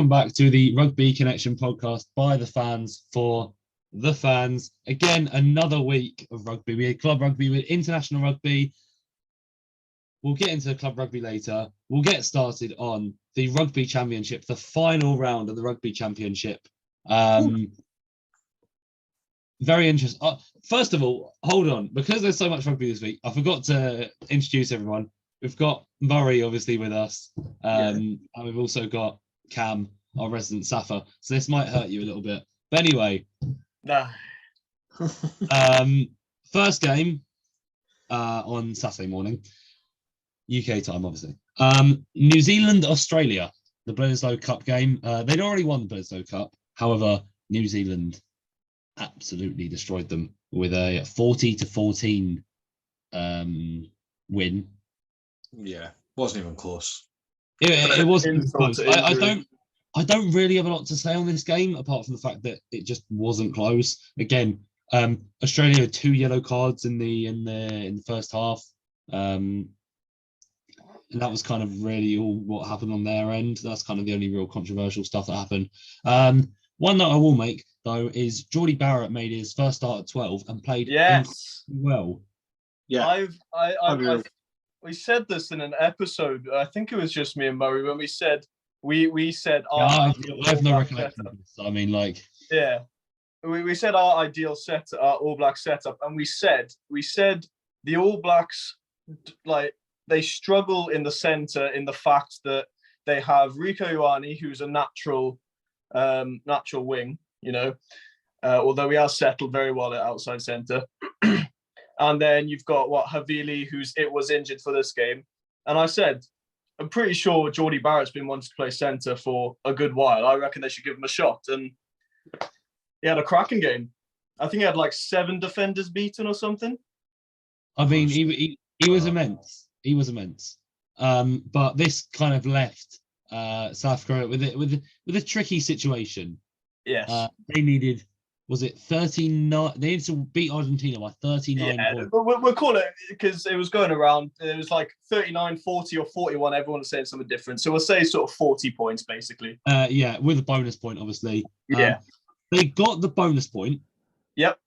welcome back to the Rugby Connection podcast by the fans for the fans. Again, another week of rugby. We had club rugby, we had international rugby. We'll get into the club rugby later. We'll get started on the Rugby Championship, the final round of the Rugby Championship. Very interesting. First of all, hold on. Because there's so much rugby this week, I forgot to introduce everyone. We've got Murray, obviously, with us. And we've also got Cam, our resident Safa. So this might hurt you a little bit. But anyway. Nah. First game on Saturday morning. UK time, obviously. New Zealand, Australia. The Bledisloe Cup game. They'd already won the Bledisloe Cup. However, New Zealand absolutely destroyed them with a 40-14 win. Yeah, wasn't even close. It wasn't close. I don't really have a lot to say on this game apart from the fact that it just wasn't close. Again, Australia had 2 yellow cards in the first half, and that was kind of really all what happened on their end. That's kind of the only real controversial stuff that happened. One that I will make though is Geordie Barrett made his first start at 12 and played well. Yeah, we said this in an episode. I think it was just me and Murray when we said we said I have no recollection of this. I mean, like, yeah, we said our ideal set, our All Black setup, and we said the All Blacks, like, they struggle in the centre in the fact that they have Rieko Ioane, who's a natural wing, you know, although he has settled very well at outside centre. And then you've got Havili, was injured for this game. And I said, I'm pretty sure Geordie Barrett's been wanting to play centre for a good while. I reckon they should give him a shot. And he had a cracking game. I think he had like 7 defenders beaten or something. I mean, he was immense. He was immense. But this kind of left South Korea with a tricky situation. Yes. They needed, was it 39? They needed to beat Argentina by 39 points. We'll call it, because it was going around, it was like 39, 40 or 41. Everyone was saying something different. So we'll say sort of 40 points, basically. Yeah, with a bonus point, obviously. Yeah. They got the bonus point. Yep.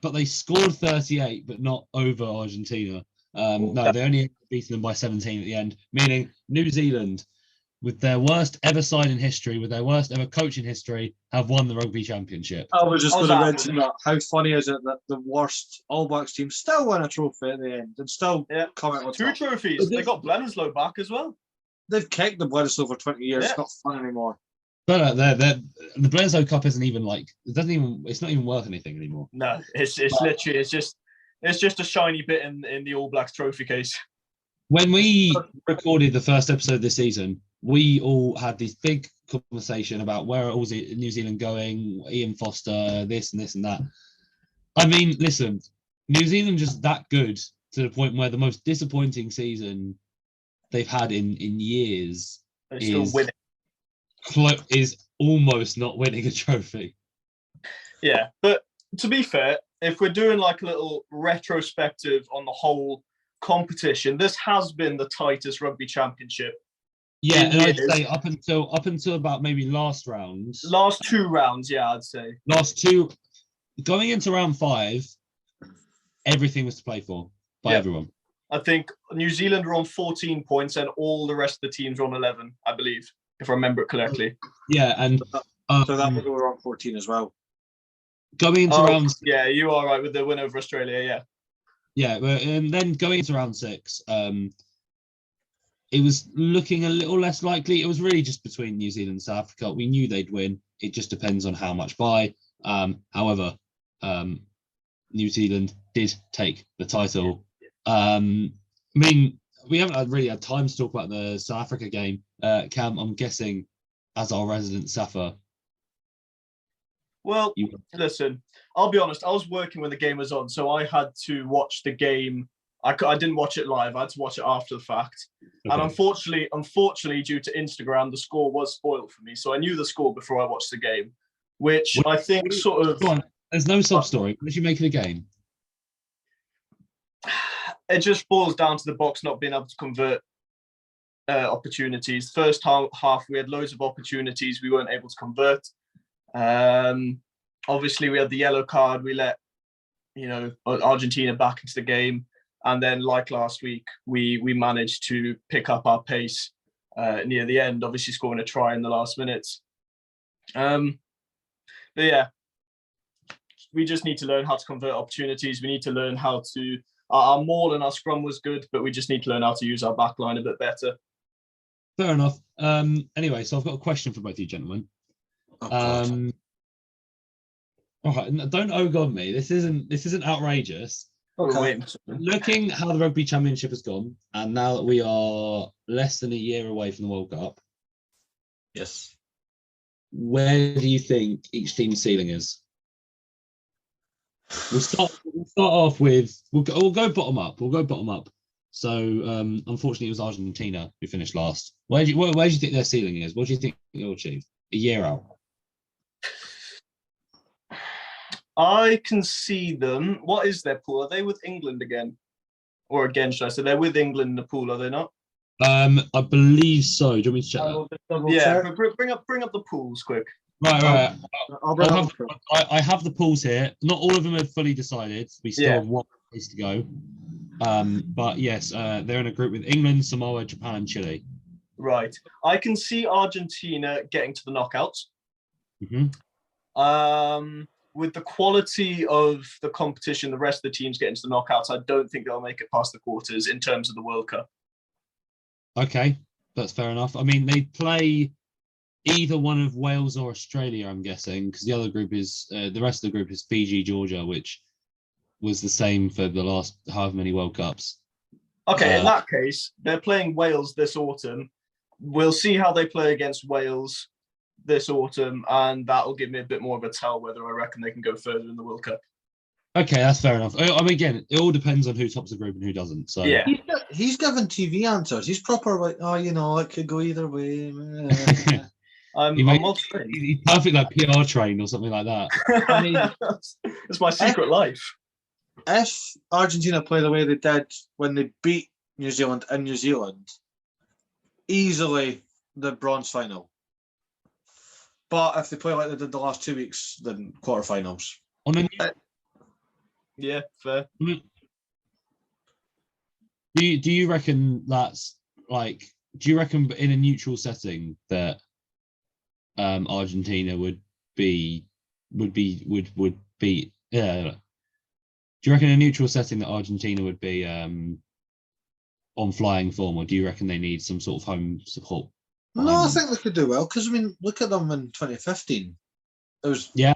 But they scored 38, but not over Argentina. No, they only beaten them by 17 at the end, meaning New Zealand, with their worst ever side in history, with their worst ever coach in history, have won the Rugby Championship. I was just going to mention that. How funny is it that the worst All Blacks team still win a trophy at the end and still come out with 2 trophies. They got Bledisloe back as well. They've kicked the Bledisloe for 20 years. It's not fun anymore. No, the Bledisloe Cup isn't even like, it's not even worth anything anymore. No, it's literally it's just a shiny bit in the All Blacks trophy case. When we recorded the first episode this season, we all had this big conversation about where are New Zealand going, Ian Foster, this and this and that. I mean, listen, New Zealand just that good to the point where the most disappointing season they've had in years is almost not winning a trophy. Yeah, but to be fair, if we're doing like a little retrospective on the whole competition, this has been the tightest Rugby Championship. Yeah, and I'd say up until about maybe last 2 rounds, yeah, I'd say. Last 2, going into round 5, everything was to play for by everyone. I think New Zealand were on 14 points and all the rest of the teams were on 11, I believe, if I remember it correctly. Yeah, and so that would go on 14 as well. Going into round 6, yeah, you are right with the win over Australia, yeah, and then going into round 6, it was looking a little less likely. It was really just between New Zealand and South Africa. We knew they'd win. It just depends on how much by. However, New Zealand did take the title. I mean, we haven't really had time to talk about the South Africa game. Cam, I'm guessing, as our resident Safa. Well, listen, I'll be honest. I was working when the game was on, so I had to watch the game. I didn't watch it live. I had to watch it after the fact. Okay. And unfortunately, due to Instagram, the score was spoiled for me. So I knew the score before I watched the game, which I think sort of... Go on. There's no sub-story. What did you make of the game? It just boils down to the box not being able to convert. opportunities. First half, we had loads of opportunities. We weren't able to convert. Obviously, we had the yellow card. We let, Argentina back into the game. And then, like last week, we managed to pick up our pace near the end, obviously scoring a try in the last minutes. But yeah, we just need to learn how to convert opportunities. We need to learn how to... Our maul and our scrum was good, but we just need to learn how to use our back line a bit better. Fair enough. Anyway, so I've got a question for both you gentlemen. All right, don't on me. This isn't outrageous. Okay. Looking how the Rugby Championship has gone, and now that we are less than a year away from the World Cup, Yes. where do you think each team's ceiling is? We'll start off with we'll go bottom up. We'll go bottom up. So unfortunately, it was Argentina who finished last. Where do you think their ceiling is? What do you think they'll achieve a year out? I can see them. What is their pool? Are they with England again? Or again, should I say? They're with England in the pool, are they not? I believe so. Do you want me to check that? Yeah, bring up the pools quick. Right. I have the pools here. Not all of them are fully decided. We still have one place to go. But yes, they're in a group with England, Samoa, Japan, and Chile. Right. I can see Argentina getting to the knockouts. Mm-hmm. With the quality of the competition, the rest of the teams getting to the knockouts, I don't think they'll make it past the quarters in terms of the World Cup. Okay, that's fair enough. I mean, they play either one of Wales or Australia, I'm guessing, because the other group is the rest of the group is Fiji, Georgia, which was the same for the last however many World Cups. Okay, in that case, they're playing Wales this autumn. We'll see how they play against Wales this autumn, and that'll give me a bit more of a tell whether I reckon they can go further in the World Cup. Okay, that's fair enough. I mean, again, it all depends on who tops the group and who doesn't. So yeah, he's given TV answers. He's proper like, it could go either way. He's perfect like PR trained or something like that. I mean, it's my secret life. If Argentina play the way they did when they beat New Zealand in New Zealand, easily the bronze final. But if they play like they did the last 2 weeks, then quarterfinals. Yeah, fair. Do you reckon that's like? Do you reckon in a neutral setting that Argentina would be? Do you reckon in a neutral setting that Argentina would be on flying form, or do you reckon they need some sort of home support? No, I think they could do well because I mean, look at them in 2015. It was they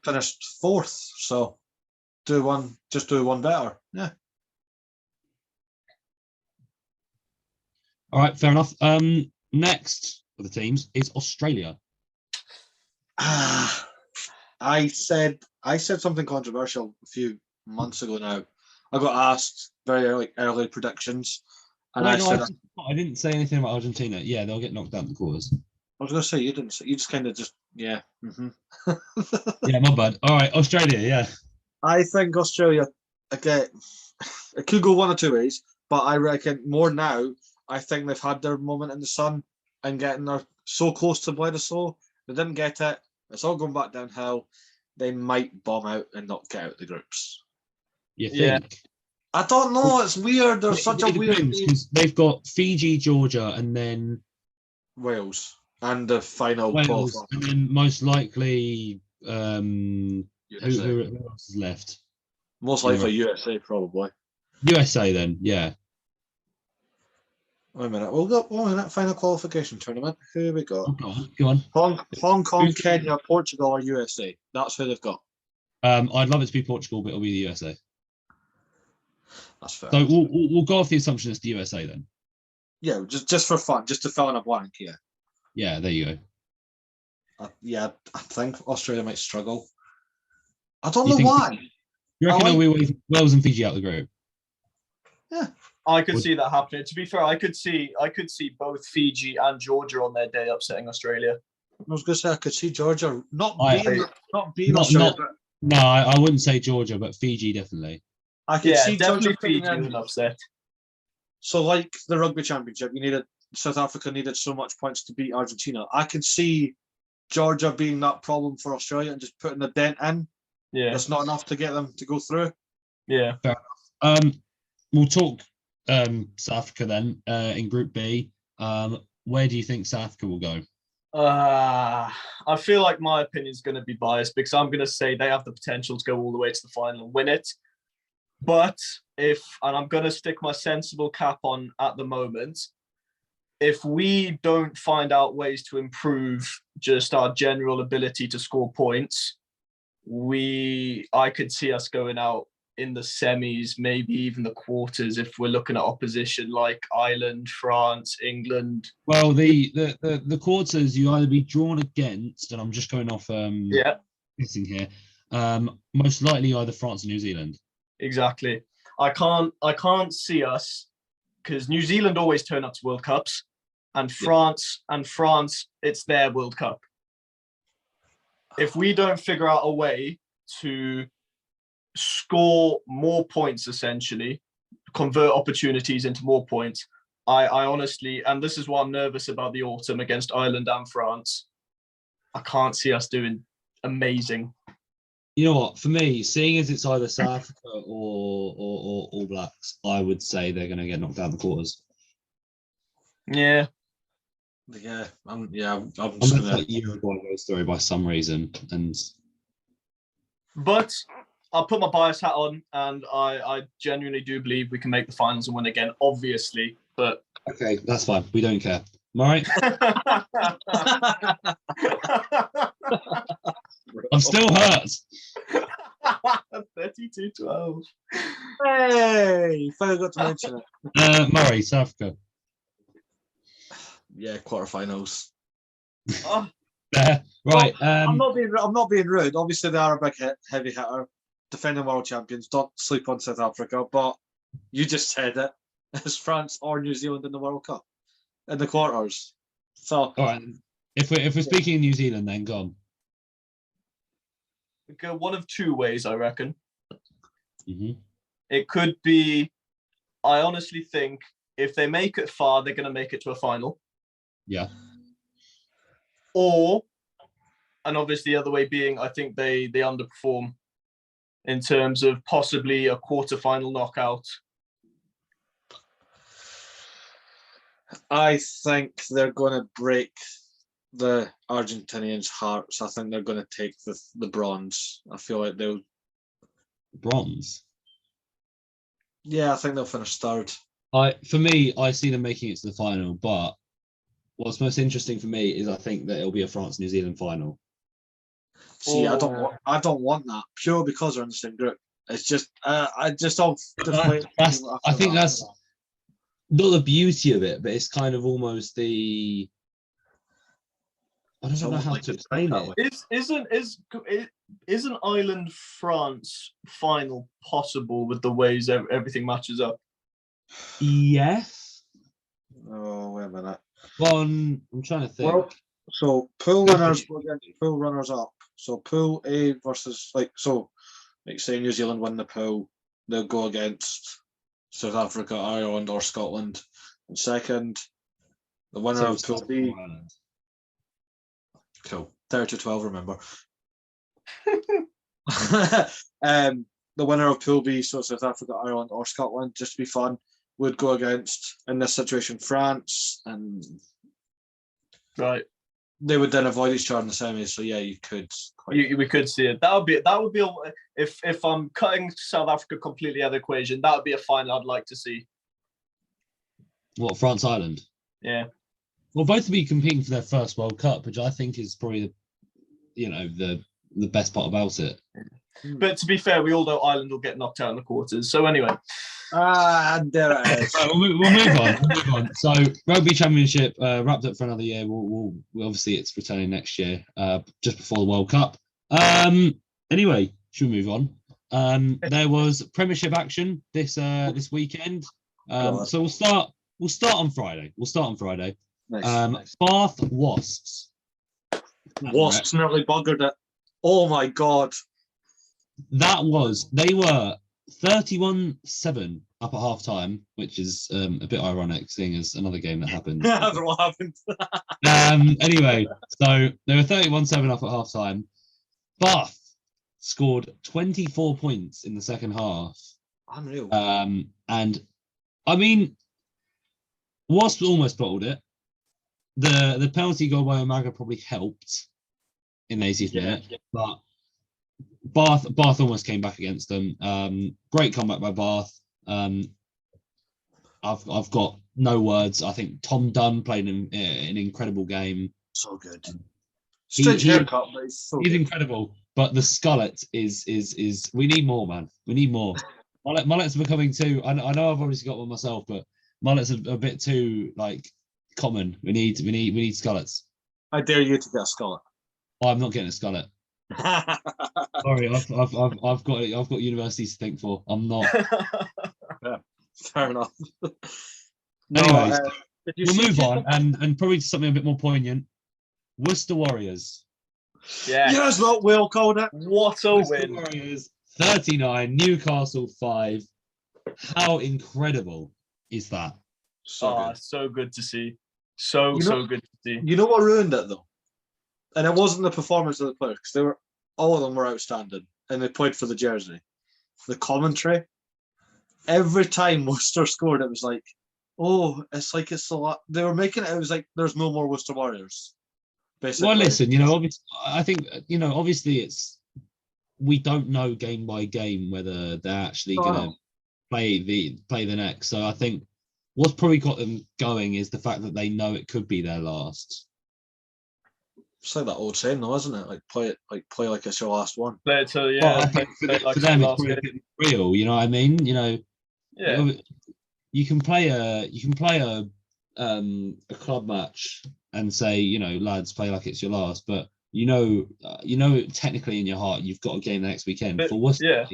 finished fourth. So do one better. Yeah. All right, fair enough. Next of the teams is Australia. I said something controversial a few months ago now. I got asked very early predictions. And I didn't say anything about Argentina. Yeah, they'll get knocked out in the quarters. I was going to say, you didn't say, you just kind of just, yeah. Mm-hmm. Yeah, my bad. All right, Australia, yeah. I think Australia, again, it could go one or two ways, but I reckon more now, I think they've had their moment in the sun and getting there so close to Bledisloe. They didn't get it. It's all going back downhill. They might bomb out and not get out the groups. You think? Yeah. I don't know. It's weird. There's such a weird. They've got Fiji, Georgia, and then Wales, and the final. Wales, and then most likely, who else is left? Most likely USA, probably. USA, then, yeah. Wait a minute. We'll go. 1 minute. Final qualification tournament. Who have we got? Go on. Hong Kong, Kenya, Portugal, or USA. That's who they've got. I'd love it to be Portugal, but it'll be the USA. That's fair. So we'll go off the assumption it's the USA then. Yeah, just for fun, just to fill in a blank. Yeah. Yeah, there you go. I think Australia might struggle. I don't know why. You reckon we Wales and Fiji out of the group? Yeah, I could see that happening. To be fair, I could see both Fiji and Georgia on their day upsetting Australia. I was going to say I could see Georgia not being Australia. No, I wouldn't say Georgia, but Fiji definitely. I could see definitely Georgia Fiji with an upset. So like the Rugby Championship, South Africa needed so much points to beat Argentina. I can see Georgia being that problem for Australia and just putting a dent in. Yeah. That's not enough to get them to go through. Yeah. We'll talk South Africa then in Group B. Where do you think South Africa will go? I feel like my opinion is going to be biased because I'm going to say they have the potential to go all the way to the final and win it. But and I'm going to stick my sensible cap on at the moment, if we don't find out ways to improve just our general ability to score points, I could see us going out in the semis, maybe even the quarters, if we're looking at opposition like Ireland, France, England. Well, the quarters you either be drawn against, and I'm just going off guessing here. Most likely either France or New Zealand. Exactly. I can't see us, because New Zealand always turn up to World Cups, and France, it's their World Cup. If we don't figure out a way to score more points, essentially, convert opportunities into more points, I honestly, and this is why I'm nervous about the autumn against Ireland and France, I can't see us doing amazing. You know what? For me, seeing as it's either South Africa or All Blacks, I would say they're going to get knocked out in the quarters. Yeah. I'm just going to let Uruguay go story by some reason, but I'll put my bias hat on, and I genuinely do believe we can make the finals and win again, obviously. But okay, that's fine. We don't care. Murray? I'm still hurt. 32-12. Hey, forgot to mention it. Murray, South Africa. Yeah, quarterfinals. Oh. Right. I'm not being rude. Obviously, they are a big heavy hitter, defending world champions. Don't sleep on South Africa, but you just said it. It's France or New Zealand in the World Cup in the quarters. So, all right. If we're speaking in New Zealand, then go on. We go one of two ways, I reckon. Mm-hmm. It could be, I honestly think if they make it far, they're going to make it to a final. Yeah. Or, and obviously the other way being, I think they underperform in terms of possibly a quarterfinal knockout. I think they're going to break the Argentinians' hearts. I think they're going to take the bronze. I feel like they'll... Bronze? Yeah, I think they'll finish third. For me, I see them making it to the final, but what's most interesting for me is I think that it'll be a France-New Zealand final. See, I don't want that pure because they're in the same group. It's just I just don't. I think that's not the beauty of it, but it's kind of almost the. I don't know how to explain it. Isn't Ireland France final possible with the ways everything matches up? Yes. Oh, wait a minute. Well, I'm trying to think. Well, so pool winners will get pool runners up. So pool A versus say New Zealand win the pool, they'll go against South Africa, Ireland, or Scotland. And second, the winner of pool B. Cool. 30-12, remember. The winner of pool B, so South Africa, Ireland, or Scotland, just to be fun, would go against, in this situation, France, and right. They would then avoid each other in the semis. So yeah, you could. We could see it. That would be if I'm cutting South Africa completely out of the equation. That would be a final I'd like to see. What, France Ireland? Yeah. Well, both will be competing for their first World Cup, which I think is probably the best part about it. But to be fair, we all know Ireland will get knocked out in the quarters. So anyway. There it is. Right, we'll move on. So Rugby Championship wrapped up for another year. We'll obviously it's returning next year, just before the World Cup. Anyway, should we move on? There was Premiership action this weekend. So we'll start on Friday. Nice. Bath Wasps. Wasps nearly buggered it. Oh my God. They were 31-7 up at half time, which is a bit ironic, seeing as another game that happened. That's what happened. Anyway, so they were 31-7 up at half time. Bath scored 24 points in the second half. Unreal. And I mean, Wasps almost bottled it. The penalty goal by Umaga probably helped in the 80th minute, but Bath almost came back against them. Great comeback by Bath. I've got no words. I think Tom Dunn played an incredible game. So good. Strange haircut, but he's so he's good. incredible. But the skullet is we need more, man. We need more. Mullets are becoming too. I know I've obviously got one myself, but mullets are a bit too like common. We need skullets. I dare you to get a skullet. Oh, I'm not getting a skullet. Sorry, I've got universities to think for. I'm not. Yeah, fair enough. Anyways, we'll move on and probably to something a bit more poignant. Worcester Warriors. Yeah. Yes, what Will called it. What a Worcester win. Warriors 39, Newcastle 5. How incredible is that? So good. So good to see. So good to see. You know what ruined it though? And it wasn't the performance of the players, because all of them were outstanding and they played for the jersey. The commentary, every time Worcester scored, it was like, oh, it's like it's a lot. They were making it was like there's no more Worcester Warriors. Basically. Well, listen, obviously, I think, obviously we don't know game by game whether they're actually going to play the next. So I think what's probably got them going is the fact that they know it could be their last. It's like that old saying, though, isn't it? Like play like it's your last one. Play it till Well, I think for them, it's probably a bit real. You know what I mean? Yeah. You can play a club match and say, lads, play like it's your last, but technically in your heart you've got a game the next weekend. For Worcester,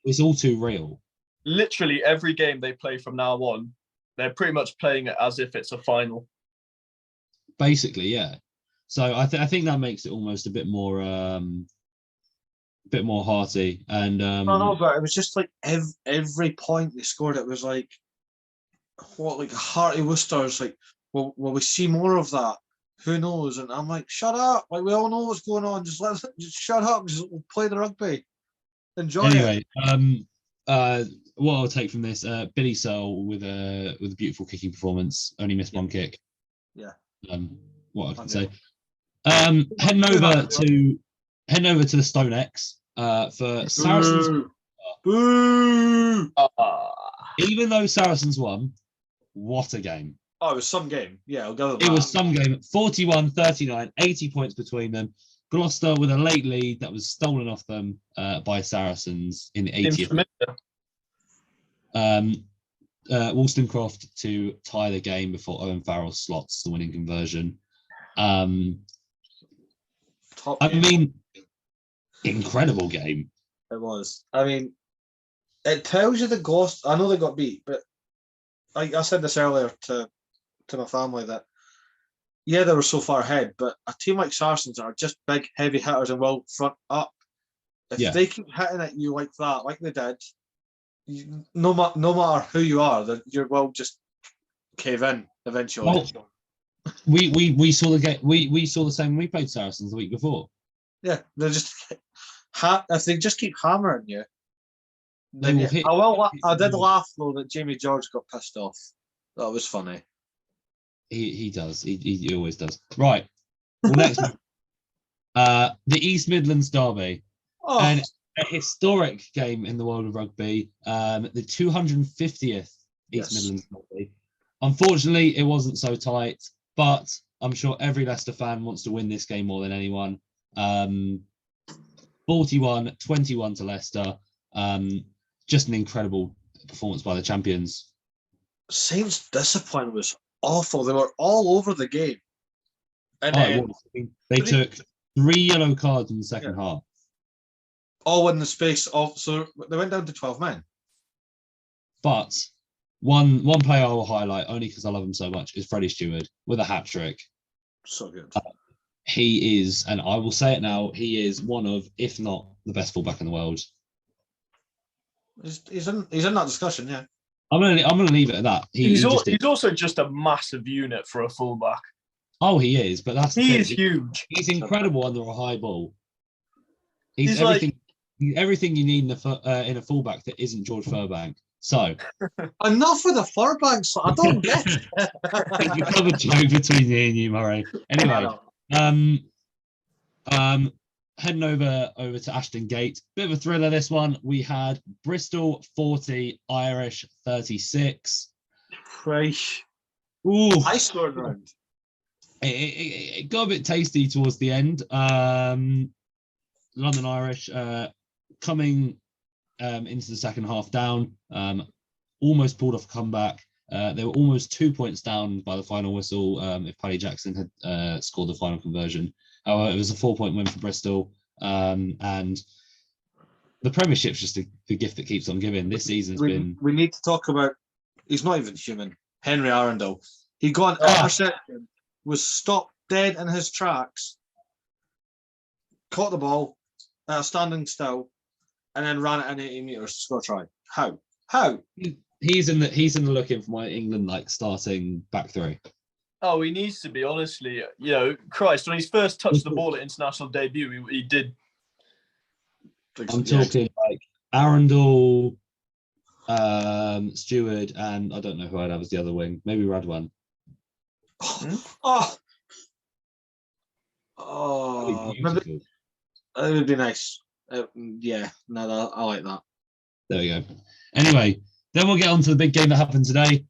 it's all too real. Literally every game they play from now on, they're pretty much playing it as if it's a final. Basically, yeah. So I think that makes it almost a bit more hearty. And no, but it was just like every point they scored, it was like hearty Worcester's like, will we see more of that? Who knows? And I'm like, shut up! Like we all know what's going on. Just shut up. Just play the rugby. Enjoy it. Anyway, what I'll take from this, Billy Searle with a beautiful kicking performance. Only missed one kick. Yeah. What I can say. Heading over to the Stone X for Saracens. Boo! Even though Saracens won, what a game. Oh, it was some game. Yeah, I'll go with It that. was some game. 41-39, 80 points between them. Gloucester with a late lead that was stolen off them by Saracens in the 80th. Wollstonecroft to tie the game before Owen Farrell slots the winning conversion. Incredible game. It was. I mean, it tells you the Gloucester. I know they got beat, but I said this earlier to my family that they were so far ahead, but a team like Saracens are just big, heavy hitters and will front up. If they keep hitting at you like that, like they did, no matter who you are, you will just cave in eventually. Well, we saw the game. We saw the same when we played Saracens the week before. Yeah, they're just if they just keep hammering you. They will hit. I did laugh though that Jamie George got pissed off. That was funny. He does. He always does. Right. Well, next the East Midlands Derby, and a historic game in the world of rugby. The 250th East Midlands Derby. Unfortunately, it wasn't so tight, but I'm sure every Leicester fan wants to win this game more than anyone. 41-21 to Leicester. Just an incredible performance by the champions. Saints' discipline was awful. They were all over the game. And they took 3 yellow cards in the second half. All in the space of, so they went down to 12 men. But one player I will highlight, only because I love him so much, is Freddie Stewart with a hat-trick. So good. He is, and I will say it now, he is one of, if not the best fullback in the world. He's in that discussion, yeah. I'm gonna leave it at that. He's also just a massive unit for a fullback. Oh, he is, but that's the He thing. is huge. He's incredible under a high ball. He's everything. He's everything you need in a fullback that isn't George Furbank. So enough with the Furbanks. I don't get it. it's become a joke between me and you, Murray. Anyway, heading over to Ashton Gate. Bit of a thriller. This one we had Bristol 40, Irish 36. Fresh. Ooh, I scored round. It got a bit tasty towards the end. London Irish coming into the second half down, almost pulled off a comeback. They were almost 2 points down by the final whistle if Paddy Jackson had scored the final conversion. However, it was a 4-point win for Bristol. And the Premiership's just the gift that keeps on giving. This season's been... We need to talk about... He's not even human. Henry Arundel. He got an interception, was stopped dead in his tracks, caught the ball, standing still, and then ran it in 80 metres to score a try. How? He's in the looking for my England starting back three. Oh, he needs to be, honestly. Christ, when he first touched the ball at international debut, he did. I'm talking like Arundel, Stewart, and I don't know who I'd have as the other wing. Maybe Radwan. Maybe, it would be nice. I like that. There we go. Anyway, then we'll get on to the big game that happened today.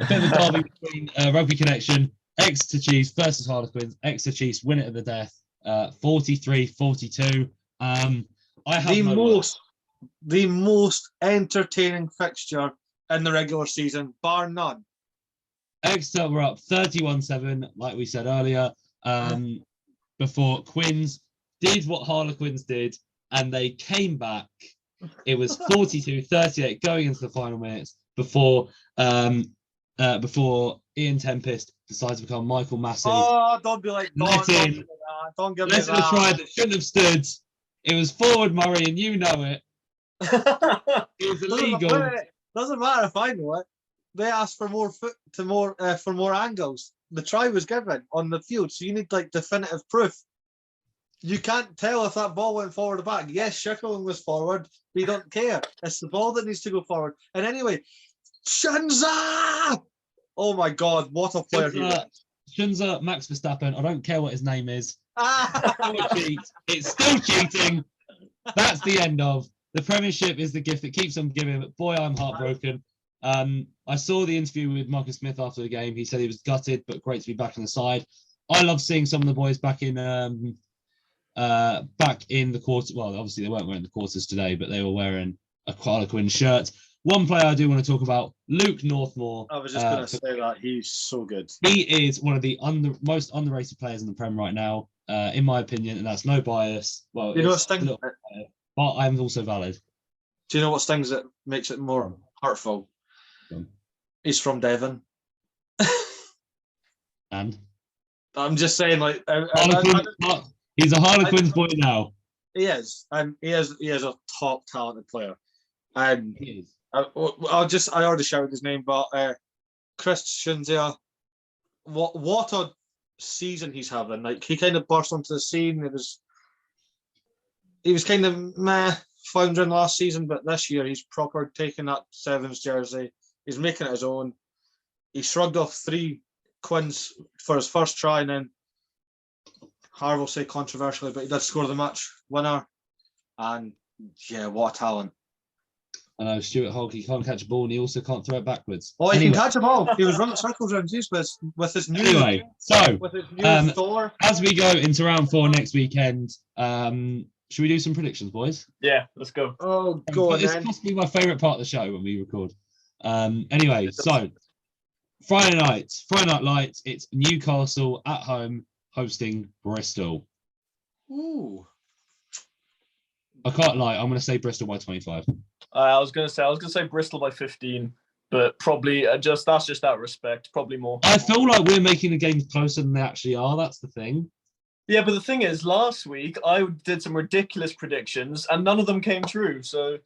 A bit of a derby between Rugby Connection, Exeter Chiefs versus Harlequins. Exeter Chiefs win it at the death, 43-42. The most entertaining fixture in the regular season, bar none. Exeter were up 31-7, like we said earlier, before Quins did what Harlequins did, and they came back. It was 42-38 going into the final minutes before Ian Tempest decides to become Michael Massey. Oh, don't be like that. Don't give me that. A try that shouldn't have stood. It was forward, Murray, and you know it. It was illegal. Doesn't matter if I know it. They asked for more for more angles. The try was given on the field, so you need definitive proof. You can't tell if that ball went forward or back. Yes, Schickling was forward, but you don't care. It's the ball that needs to go forward. And anyway, Shinza! Oh my God, what a player he was. Shinza, Max Verstappen, I don't care what his name is. It's still cheating. That's the end of. The Premiership is the gift that keeps on giving, but boy, I'm heartbroken. I saw the interview with Marcus Smith after the game. He said he was gutted, but great to be back on the side. I love seeing some of the boys back in the quarter. Well, obviously they weren't wearing the quarters today, but they were wearing a Harlequin shirt. One player I do want to talk about, Luke Northmore. I was just going to say that he's so good. He is one of the most underrated players in the Prem right now, in my opinion, and that's no bias. Well, you know what stings, but I'm also valid. Do you know what stings that makes it more hurtful? He's from Devon. And I'm just saying, he's a Harlequins boy now. He is, and he is a top talented player. And he is. I already shouted his name, but Chris Shinzia, what a season he's having. He kind of burst onto the scene. He was kind of floundering last season, but this year he's proper taking that Sevens jersey. He's making it his own. He shrugged off 3 Quins for his first try, and then Harv will say controversially, but he did score the match winner. And yeah, what a talent. I know Stuart Hogg, he can't catch a ball and he also can't throw it backwards. Oh, he can catch a ball. He was running circles around his with his new Thor. As we go into round 4 next weekend, should we do some predictions, boys? Yeah, let's go. Oh, go on, it's possibly my favourite part of the show when we record. Anyway, so Friday night lights, it's Newcastle at home hosting Bristol. Ooh. I can't lie, I'm going to say Bristol by 25. I was going to say Bristol by 15, but probably that's just out of respect, probably more. I feel like we're making the games closer than they actually are. That's the thing. Yeah, but the thing is, last week I did some ridiculous predictions and none of them came true. So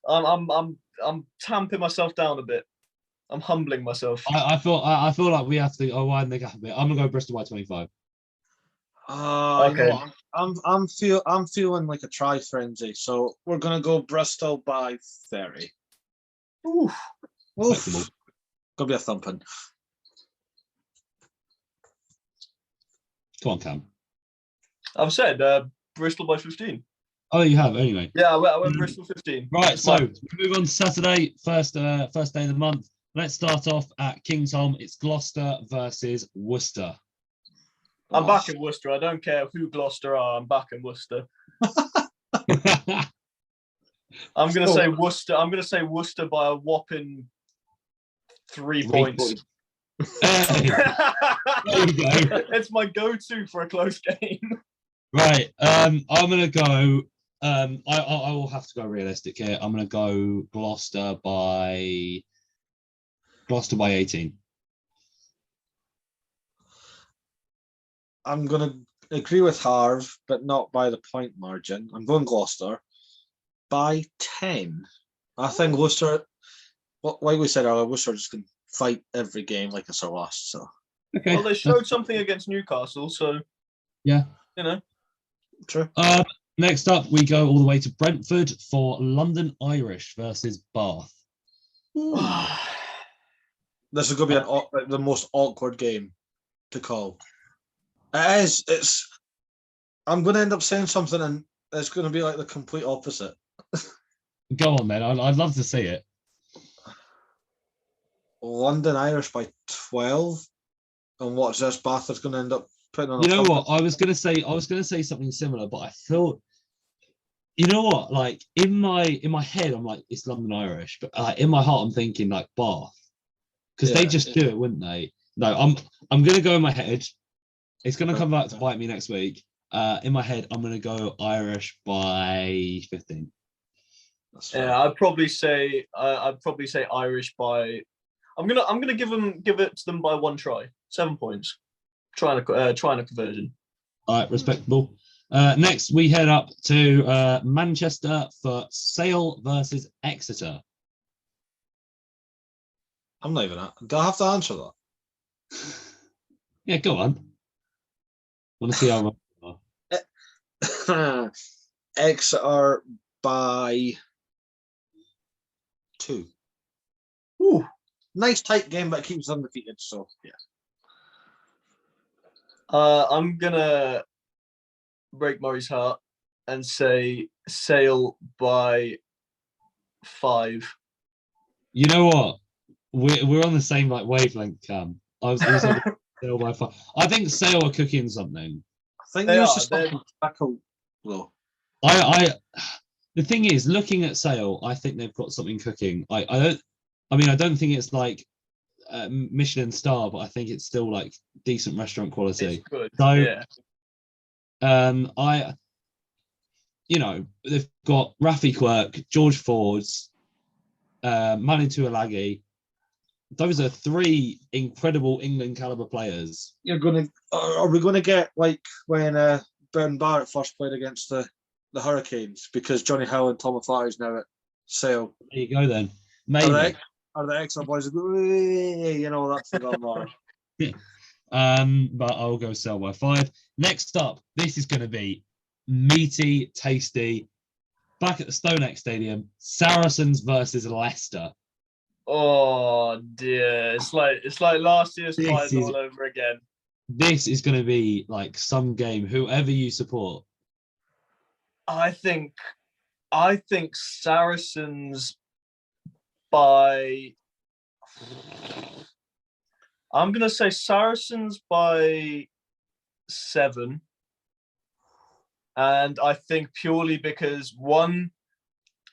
I'm tamping myself down a bit. I'm humbling myself. I feel like we have to widen the gap a bit. I'm gonna go Bristol by 25. Okay. You know what? I'm feeling like a try frenzy, so we're gonna go Bristol by 30. Oof. Oof. Gonna be a thumping. Come on, Cam. I've said Bristol by 15. Oh, you have anyway. Yeah, I went Bristol 15. Right, so we move on to Saturday, first day of the month. Let's start off at Kingsholm. It's Gloucester versus Worcester. I'm back in Worcester. I don't care who Gloucester are. I'm back in Worcester. I'm gonna say Worcester. I'm gonna say Worcester by a whopping 3 points. Hey, there you go. It's my go-to for a close game. Right, I'm gonna go. I will have to go realistic here. I'm gonna go Gloucester by 18. I'm gonna agree with Harv, but not by the point margin. I'm going Gloucester by 10. I think Worcester, like we said earlier, Worcester just can fight every game like it's our last. So Okay. Well, they showed something against Newcastle, so yeah, you know. true. Next up, we go all the way to Brentford for London Irish versus Bath. This is going to be the most awkward game to call. It is. It's. I'm going to end up saying something, and it's going to be like the complete opposite. Go on, then. I'd love to see it. London Irish by 12, and watch this. Bath is going to end up putting on. You know what? I was going to say something similar, but I thought. You know what? Like in my head, I'm like it's London Irish, but in my heart, I'm thinking like Bath, because they just do it, wouldn't they? No, I'm gonna go in my head. It's gonna come back to bite me next week. In my head, I'm gonna go Irish by 15. Yeah, I'd probably say Irish by. I'm gonna give it to them by 1 try, 7 points, trying a conversion. All right, respectable. Next, we head up to Manchester for Sale versus Exeter. I'm not even. Do I have to answer that? Yeah, go on. Want to see how wrong? Exeter by 2. Ooh, nice tight game, but it keeps undefeated. So yeah. I'm gonna break Murray's heart and say Sale by 5. You know what? We're on the same like wavelength, Cam. I was also Sale by 5. I think Sale are cooking something. I think they just tackle though. The thing is, looking at Sale, I think they've got something cooking. I don't think it's like Michelin star, but I think it's still like decent restaurant quality. It's good. So yeah. They've got Rafi Quirk, George Fords, Manu Tuilagi. Those are 3 incredible England caliber players. Are we gonna get like when Ben Barrett first played against the Hurricanes, because Johnny Howe and Tom O'Flaherty is now at Sale? There you go then. Maybe. Are the Exeter boys go, that's the number. But I'll go Sale by 5. Next up, this is going to be meaty, tasty. Back at the StoneX Stadium, Saracens versus Leicester. Oh dear, it's like last year's fight all over again. This is going to be like some game. Whoever you support. I think Saracens by. I'm gonna say Saracens by 7, and I think purely because 1,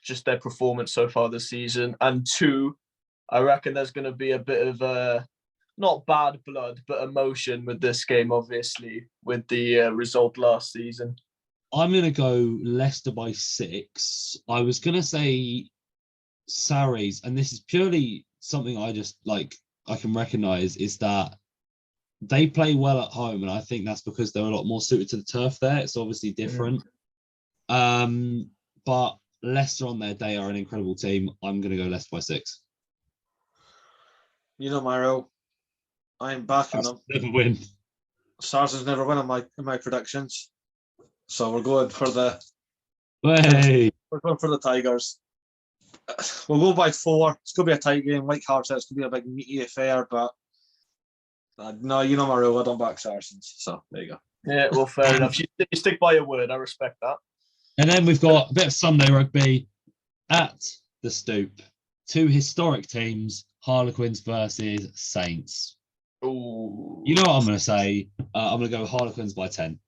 just their performance so far this season, and 2, I reckon there's going to be a bit of not bad blood, but emotion with this game, obviously, with the result last season. I'm going to go Leicester by 6. I was going to say Sarries, and this is purely something I just I can recognise, is that they play well at home, and I think that's because they're a lot more suited to the turf there. It's obviously different. But Leicester on their day are an incredible team. I'm going to go Leicester by 6. You know my rule. I'm backing them. Never win. Saracens never win in my predictions, so we're going for the Tigers. We'll go by 4. It's going to be a tight game. Like Hart said, it's going to be a big meaty affair, but no, you know my rule. I don't back Saracens, so there you go. Yeah, well, fair enough. You stick by your word. I respect that. And then we've got a bit of Sunday rugby at the Stoop. 2 historic teams, Harlequins versus Saints. Ooh. You know what I'm going to say? I'm going to go Harlequins by 10.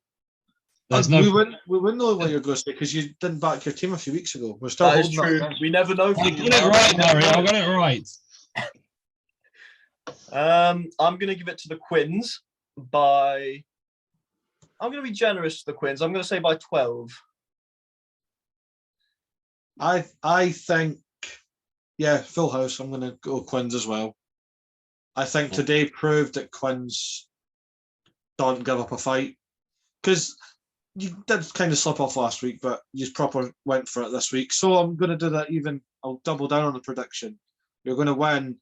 We wouldn't know what you're going to say because you didn't back your team a few weeks ago. We're still that is holding true. up. We never know. I got it right, Murray. I got it right. I'm going to give it to the Quins by... I'm going to be generous to the Quins. I'm going to say by 12. I think, yeah, full house. I'm going to go Quins as well. I think today proved that Quins don't give up a fight because you did kind of slip off last week, but you proper went for it this week. So I'm going to do that even. I'll double down on the prediction. You're going to win.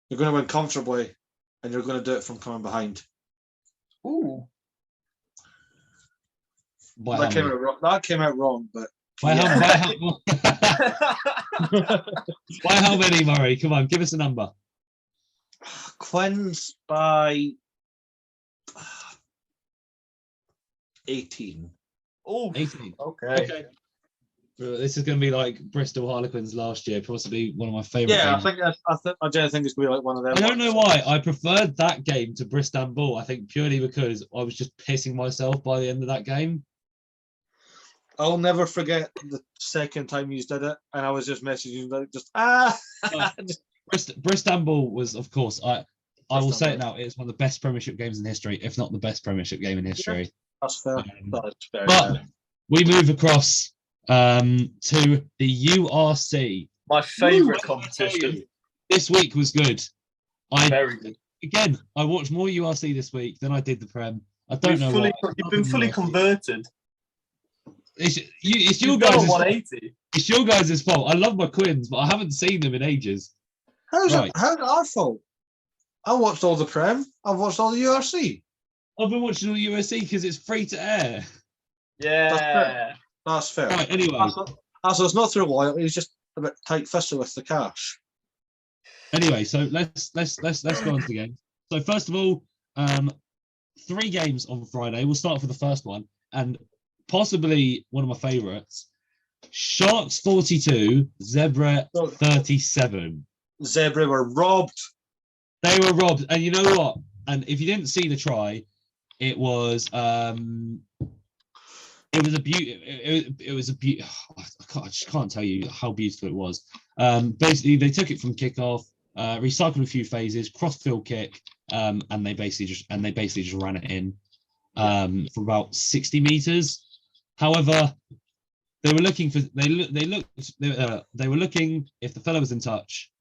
You're going to win comfortably, and you're going to do it from coming behind. Ooh. That came out wrong, but by how many, Murray? Come on, give us a number. Quins by 18. Oh, 18. Okay. This is going to be like Bristol Harlequins last year, possibly one of my favourite games. I generally think it's going to be like one of them. I don't know why. I preferred that game to Bristol. I think purely because I was just pissing myself by the end of that game. I'll never forget the second time you did it, and I was just messaging Bristol was, of course, I will say it now, it's one of the best Premiership games in history, if not the best Premiership game in history. That's fair. That's fair. But we move across to the URC. My favourite competition. This week was good. Very good. Again, I watched more URC this week than I did the Prem. I don't know why. You've been fully converted. It's your guys' 180. It's your guys' fault. I love my Quins, but I haven't seen them in ages. How's it our fault? I watched all the Prem. I've watched all the URC. I've been watching all the URC because it's free to air. Yeah. That's fair. Right, anyway. So it's not through loyalty, he's just a bit tight-fisted with the cash. Anyway, so let's go on to the game. So first of all, 3 games on Friday. We'll start with the first one, and possibly one of my favourites. Sharks 42, Zebra 37. Zebra were robbed. They were robbed, and you know what? And if you didn't see the try, it was a beauty. It was a beauty. I just can't tell you how beautiful it was. Basically, they took it from kickoff, recycled a few phases, cross-field kick, and they basically just ran it in for about 60 meters. However, they were looking for they were looking if the fellow was in touch.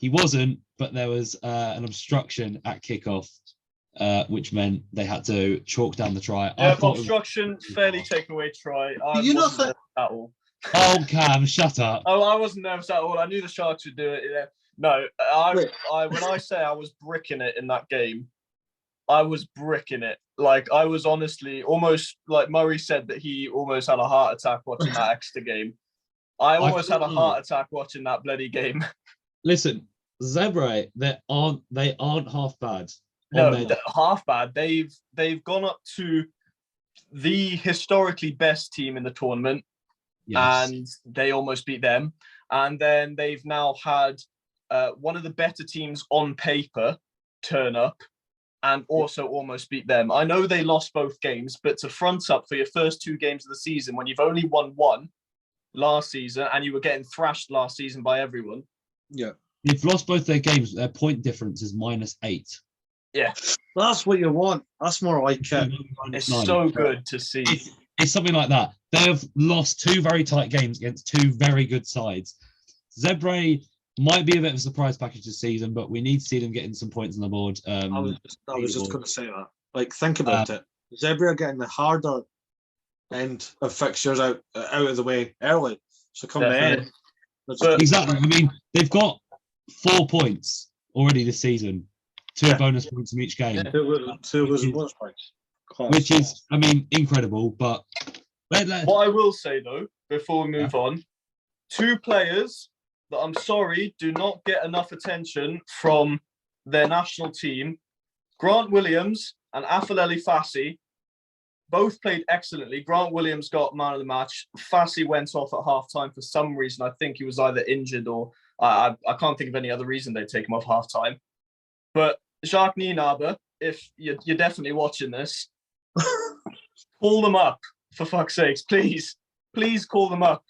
He wasn't, but there was an obstruction at kickoff, which meant they had to chalk down the try. Yeah, obstruction, fairly taken away try. You know that at all. Oh, Cam, shut up. Oh, I wasn't nervous at all. I knew the Sharks would do it. Yeah. No, when I say I was bricking it in that game, I was bricking it. Like, I was honestly almost, like Murray said that he almost had a heart attack watching that extra game. I almost had a heart attack watching that bloody game. Listen, Zebra, they aren't half bad. No, half bad. They've gone up to the historically best team in the tournament, yes, and they almost beat them. And then they've now had one of the better teams on paper turn up and also almost beat them. I know they lost both games, but to front up for your first 2 games of the season when you've only won 1 last season and you were getting thrashed last season by everyone. Yeah. They've lost both their games. Their point difference is -8. Yeah. That's what you want. That's more like it. It's so good to see. It's something like that. They have lost 2 very tight games against 2 very good sides. Zebra might be a bit of a surprise package this season, but we need to see them getting some points on the board. I was just going to say that. Like, think about it. Zebra are getting the harder end of fixtures out of the way early. So come the end. But- Exactly. I mean, they've got 4 points already this season, 2 bonus points in each game, Two was bonus points. which is, I mean, incredible. But what I will say though, before we move on, 2 players that I'm sorry do not get enough attention from their national team, Grant Williams and Afaleli Fassi, both played excellently. Grant Williams got man of the match. Fassi went off at halftime for some reason. I think he was either injured or I can't think of any other reason they'd take him off halftime. But Jacques Nienaber, if you're definitely watching this, call them up for fuck's sakes, please. Please call them up.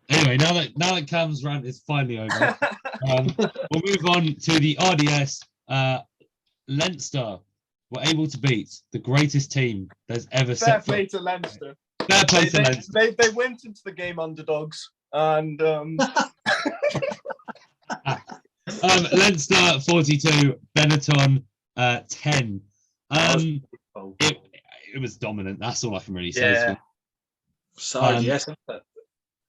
Anyway, now that Cam's rant is finally over, we'll move on to the RDS. Leinster were able to beat the greatest team there's ever Fair set play foot. to Leinster. Fair play to Leinster. They went into the game underdogs and Leinster 42, Benetton 10. It was dominant. That's all I can really say. Yeah. Sorry, yes.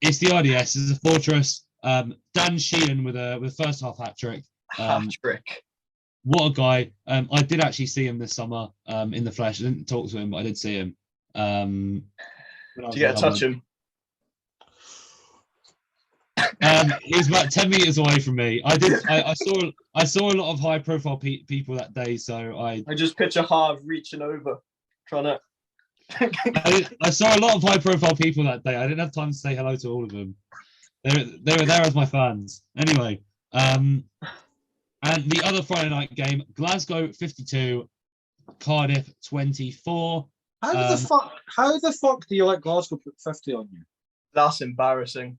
It's the RDS. It's a fortress. Dan Sheehan with a first half hat trick. Hat-trick. What a guy. I did actually see him this summer in the flesh. I didn't talk to him, but I did see him. Did you get to touch him? He was about 10 meters away from me. I saw a lot of high profile people that day, so I just picture Harv reaching over, trying to. I saw a lot of high profile people that day. I didn't have time to say hello to all of them. They were there as my fans. Anyway, and the other Friday night game, Glasgow 52, Cardiff 24. How the fuck do you let Glasgow put 50 on you? That's embarrassing.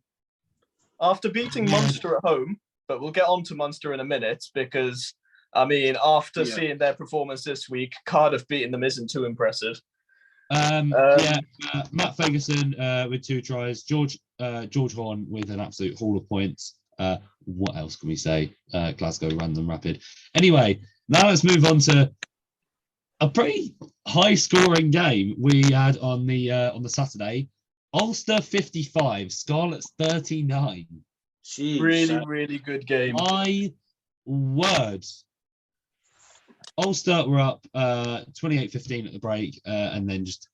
After beating Munster at home, but we'll get on to Munster in a minute because, I mean, after seeing their performance this week, Cardiff beating them isn't too impressive. Matt Ferguson with 2 tries, George Horn with an absolute haul of points. What else can we say? Glasgow random rapid. Anyway, now let's move on to a pretty high scoring game we had on the Saturday. Ulster 55, Scarlets 39. Jeez, really, really good game. My word. Ulster were up 28-15 at the break and then just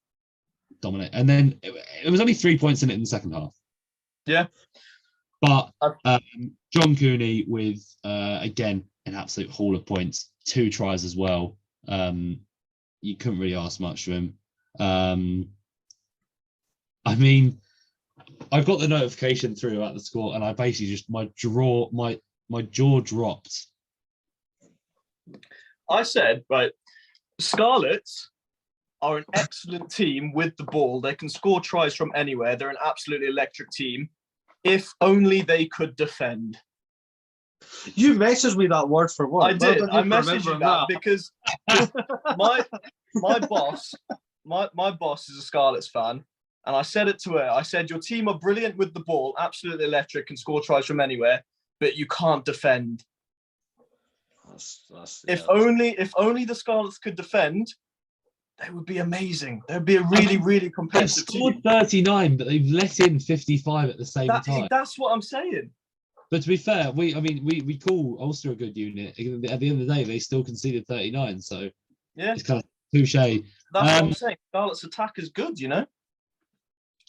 dominate. And then it was only 3 points in it in the second half. Yeah. But John Cooney with, again, an absolute haul of points, 2 tries as well. You couldn't really ask much of him. I mean, I've got the notification through at the score, and I basically just my jaw dropped. I said, right, Scarlets are an excellent team with the ball. They can score tries from anywhere. They're an absolutely electric team. If only they could defend. You messaged me that word for word. I did. I messaged you that because my boss is a Scarlets fan. And I said it to her. I said, your team are brilliant with the ball, absolutely electric, can score tries from anywhere, but you can't defend. If only the Scarlets could defend, they would be amazing. They'd be a really, really competitive team. They've scored 39, but they've let in 55 at the same time. That's what I'm saying. But to be fair, we call Ulster a good unit. At the end of the day, they still conceded 39, so yeah, it's kind of touche. That's what I'm saying. Scarlets' attack is good, you know.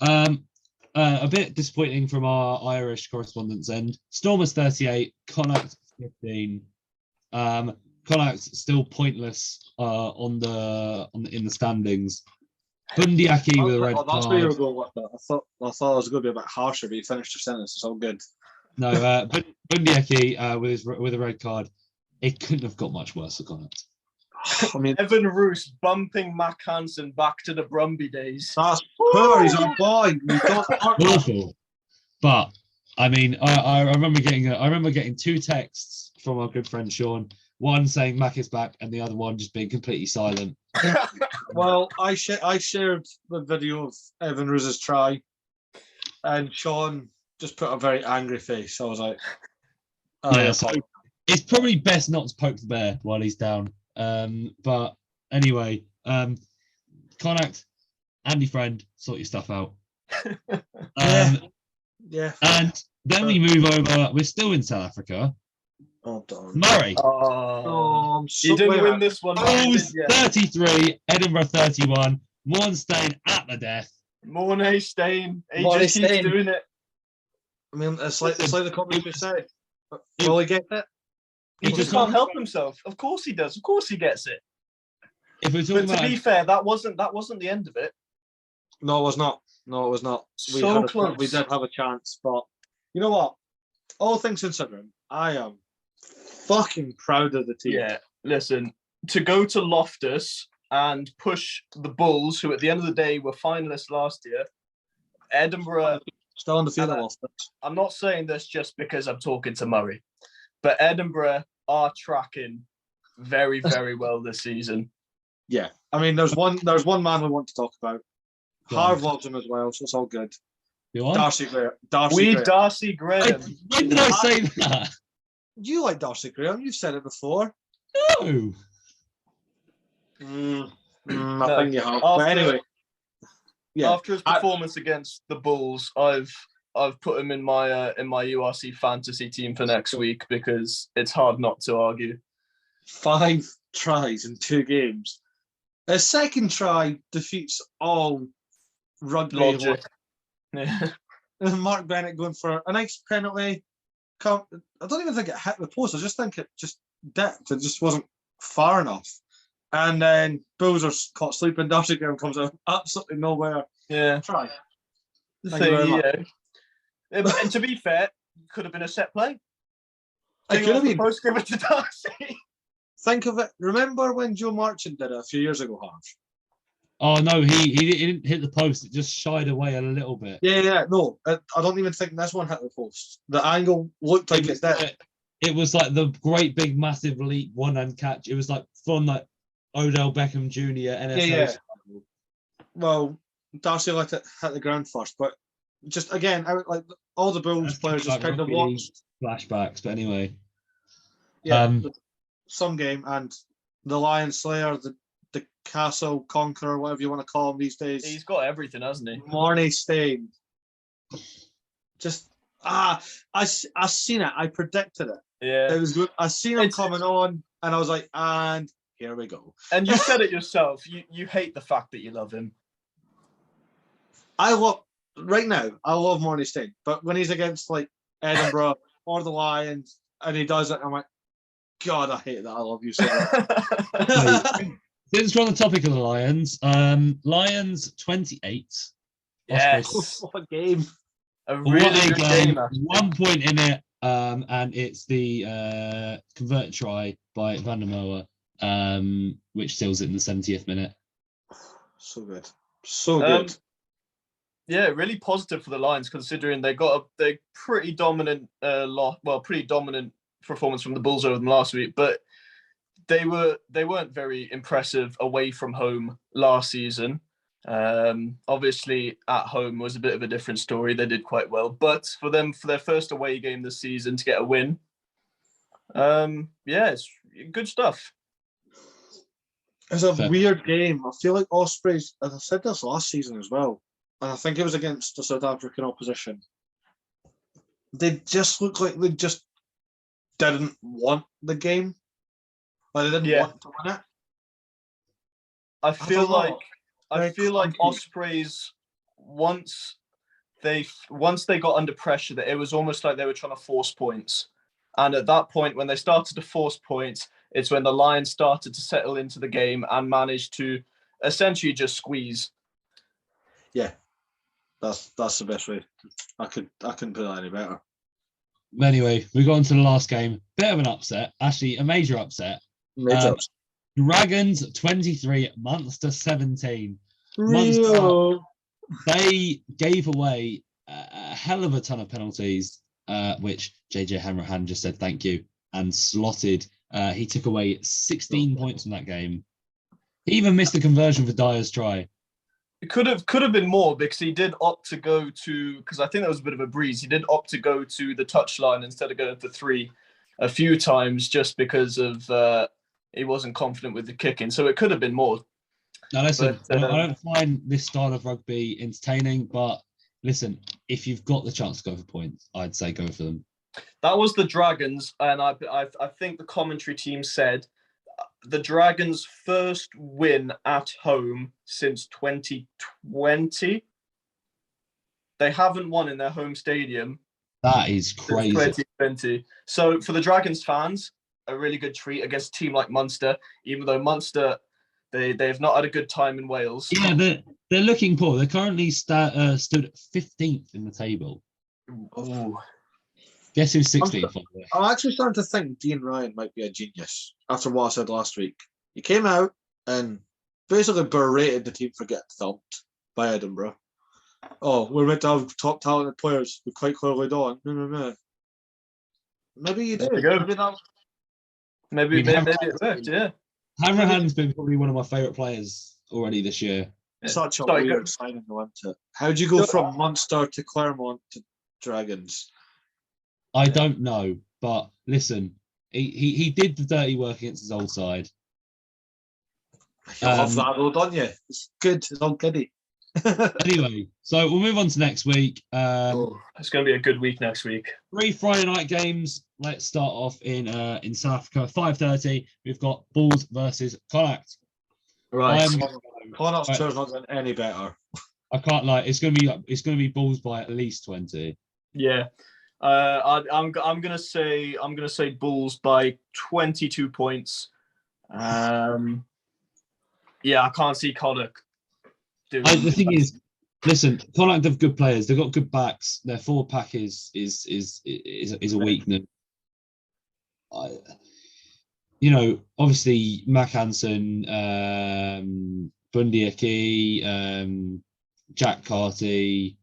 A bit disappointing from our Irish correspondent's end. Stormers 38, Connacht 15. Connacht still pointless in the standings. Bundyaki with a red card. That's where you were going with that. I thought it was going to be a bit harsher, but you finished your sentence. It's all good. No, Bundyaki with a red card. It couldn't have got much worse for Connacht. I mean, Evan Roos bumping Mac Hansen back to the Brumby days. That's poor. He's a boy. Awful. But I mean, I remember getting 2 texts from our good friend Sean. One saying Mac is back, and the other one just being completely silent. Well, I shared the video of Evan Roos's try, and Sean just put a very angry face. So I was like, so it's probably best not to poke the bear while he's down. But anyway, Connacht, Andy Friend, sort your stuff out. Yeah. And then we move over. We're still in South Africa. Oh, darn. Murray. Oh, I'm so you didn't win glad. this one. Bulls 33, Edinburgh 31. Mornstein at the death. Mornay Stain. He Mornay just keeps Stain. doing it. I mean, it's like the comments we said. Will he get it? He If just we're can't talking help about- himself. Of course he does. Of course he gets it. If we're But talking to about be fair, that wasn't the end of it. No, it was not. No, it was not. So close. We did have a chance, but you know what? All things considering, I am fucking proud of the team. Yeah, listen, to go to Loftus and push the Bulls, who at the end of the day were finalists last year, Edinburgh. Still undefeated. And, Loftus. I'm not saying this just because I'm talking to Murray, but Edinburgh are tracking very, very well this season. Yeah, I mean, there's one man we want to talk about. Go on. Harv loves him as well, so it's all good. You on? Darcy Graham. Darcy Graham. When did I say that? You like Darcy Graham? You've said it before. No. I think you have. But anyway, yeah. After his performance against the Bulls, I've put him in my URC fantasy team for next week because it's hard not to argue. 5 tries in 2 games. His second try defeats all rugby Logic. Yeah. Mark Bennett going for a nice penalty. I don't even think it hit the post. I just think it just dipped. It just wasn't far enough. And then Bulls are caught sleeping. Darcy Graham comes out absolutely nowhere. Yeah. Try. The thing, and to be fair, could have been a set play. It could have been. Supposed to give it to Darcy. Think of it. Remember when Joe Marchant did it a few years ago, Harv? Oh no, he didn't hit the post. It just shied away a little bit. Yeah. No, I don't even think this one hit the post. The angle looked like it did. It was like the great big massive leap one-hand catch. It was like from like Odell Beckham Jr. NFL. Yeah. Well, Darcy let it hit the ground first, but just again, like all the Bulls players just kind of watched flashbacks. But anyway, some game, and the Lion Slayer, the Castle Conqueror, whatever you want to call him these days. He's got everything, hasn't he? Mornay Stain. Just I seen it. I predicted it. Yeah, it was good. I seen him coming on, and I was like, and here we go. And you said it yourself. You hate the fact that you love him. I love Mornay Stain, but when he's against like Edinburgh or the Lions and he does it, I'm like, God, I hate that. I love you so much. Since we're on the topic of the Lions, Lions 28. Yes. What a game. A really good game. 1 point in it, and it's the converted try by Van der Merwe, which seals it in the 70th minute. So good. So good. Yeah, really positive for the Lions considering they got a pretty dominant pretty dominant performance from the Bulls over them last week, but they weren't very impressive away from home last season. Obviously at home was a bit of a different story. They did quite well, but for them, for their first away game this season to get a win, it's good stuff. It's a weird game. I feel like Ospreys, as I said this last season as well, and I think it was against the South African opposition, they just looked like they just didn't want the game. Like they didn't want to win it. I feel like Ospreys, once they got under pressure, that it was almost like they were trying to force points. And at that point, when they started to force points, it's when the Lions started to settle into the game and managed to essentially just squeeze. Yeah, that's the best way. I couldn't put that any better. Anyway, we got into the last game. Bit of an upset, actually a major upset. Dragons 23, Munster 17. Munster, they gave away a hell of a ton of penalties, which JJ Hanrahan just said thank you and slotted. He took away 16 points from that game. He even missed the conversion for Dyer's try. It could have been more because he did opt to go to, because I think that was a bit of a breeze. He did opt to go to the touchline instead of going for 3 a few times just because of he wasn't confident with the kicking. So it could have been more. Now listen, I don't find this style of rugby entertaining, but listen, if you've got the chance to go for points, I'd say go for them. That was the Dragons, and I think the commentary team said the Dragons' first win at home since 2020. They haven't won in their home stadium. That is crazy. Since 2020. So for the Dragons fans, a really good treat against a team like Munster, even though Munster, they have not had a good time in Wales. Yeah, they're looking poor. They're currently stood 15th in the table. Ooh. Guess who's 16th? I'm actually starting to think Dean Ryan might be a genius after what I said last week. He came out and basically berated the team for getting thumped by Edinburgh. Oh, we're meant to have top talented players. We quite clearly don't. No. Maybe you do. Maybe it worked, yeah. Hanrahan's been probably one of my favourite players already this year. Such a weird signing, wasn't it? How'd you go from Munster to Claremont to Dragons? I don't know, but listen, he did the dirty work against his old side. You love that though, don't you? It's good. It's all goody. Anyway, so we'll move on to next week. It's going to be a good week next week. 3 Friday night games. Let's start off in South Africa. 5:30. We've got Bulls versus Connacht. Right. Connacht's tour's not getting any better. I can't lie. It's going to be Bulls by at least 20. Yeah. I'm gonna say Bulls by 22 points. Yeah, I can't see Connacht. The thing is, listen, Connacht have good players. They've got good backs. Their forward pack is a weakness. Obviously Mac Hansen, Bundiaki, Jack Carty.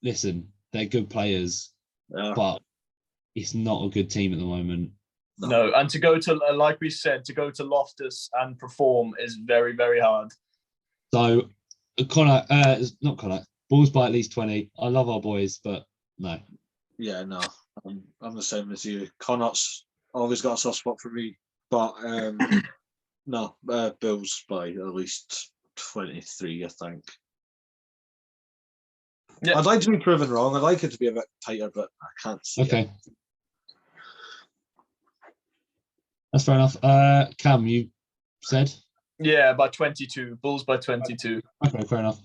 Listen, they're good players. Yeah. But it's not a good team at the moment. No, and to go to, like we said, to go to Loftus and perform is very, very hard. So, not Connacht, Bulls by at least 20. I love our boys, but no. Yeah, no, I'm the same as you. Connacht's always got a soft spot for me, but no, Bulls by at least 23, I think. Yeah. I'd like to be proven wrong. I'd like it to be a bit tighter, but I can't see it. That's fair enough. Cam, you said? Yeah, by 22. Bulls by 22. Okay, fair enough.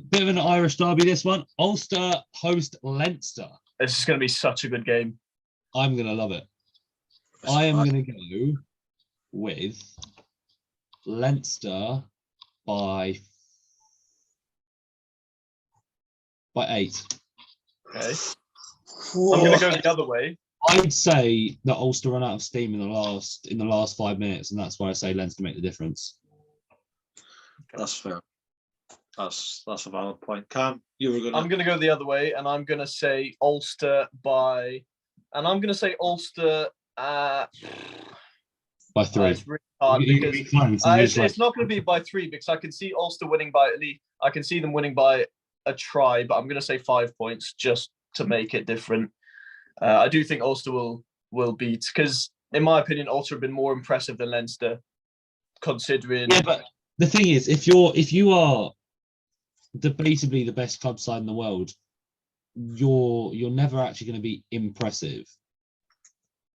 Bit of an Irish derby, this one. Ulster host Leinster. This is going to be such a good game. I'm going to love it. I am going to go with Leinster by 8. Okay. I'm going to go the other way. I'd say that Ulster run out of steam in the last 5 minutes, and that's why I say Leinster make the difference. That's fair. That's a valid point. Cam, you were going. I'm going to go the other way, and I'm going to say Ulster by 3. It's really hard because it's not going to be by 3 because I can see Ulster winning by at least. I can see them winning by a try, but I'm going to say 5 points just to make it different. I do think Ulster will beat because, in my opinion, Ulster have been more impressive than Leinster, considering. Yeah, but the thing is, if you are debatably the best club side in the world, you're never actually going to be impressive.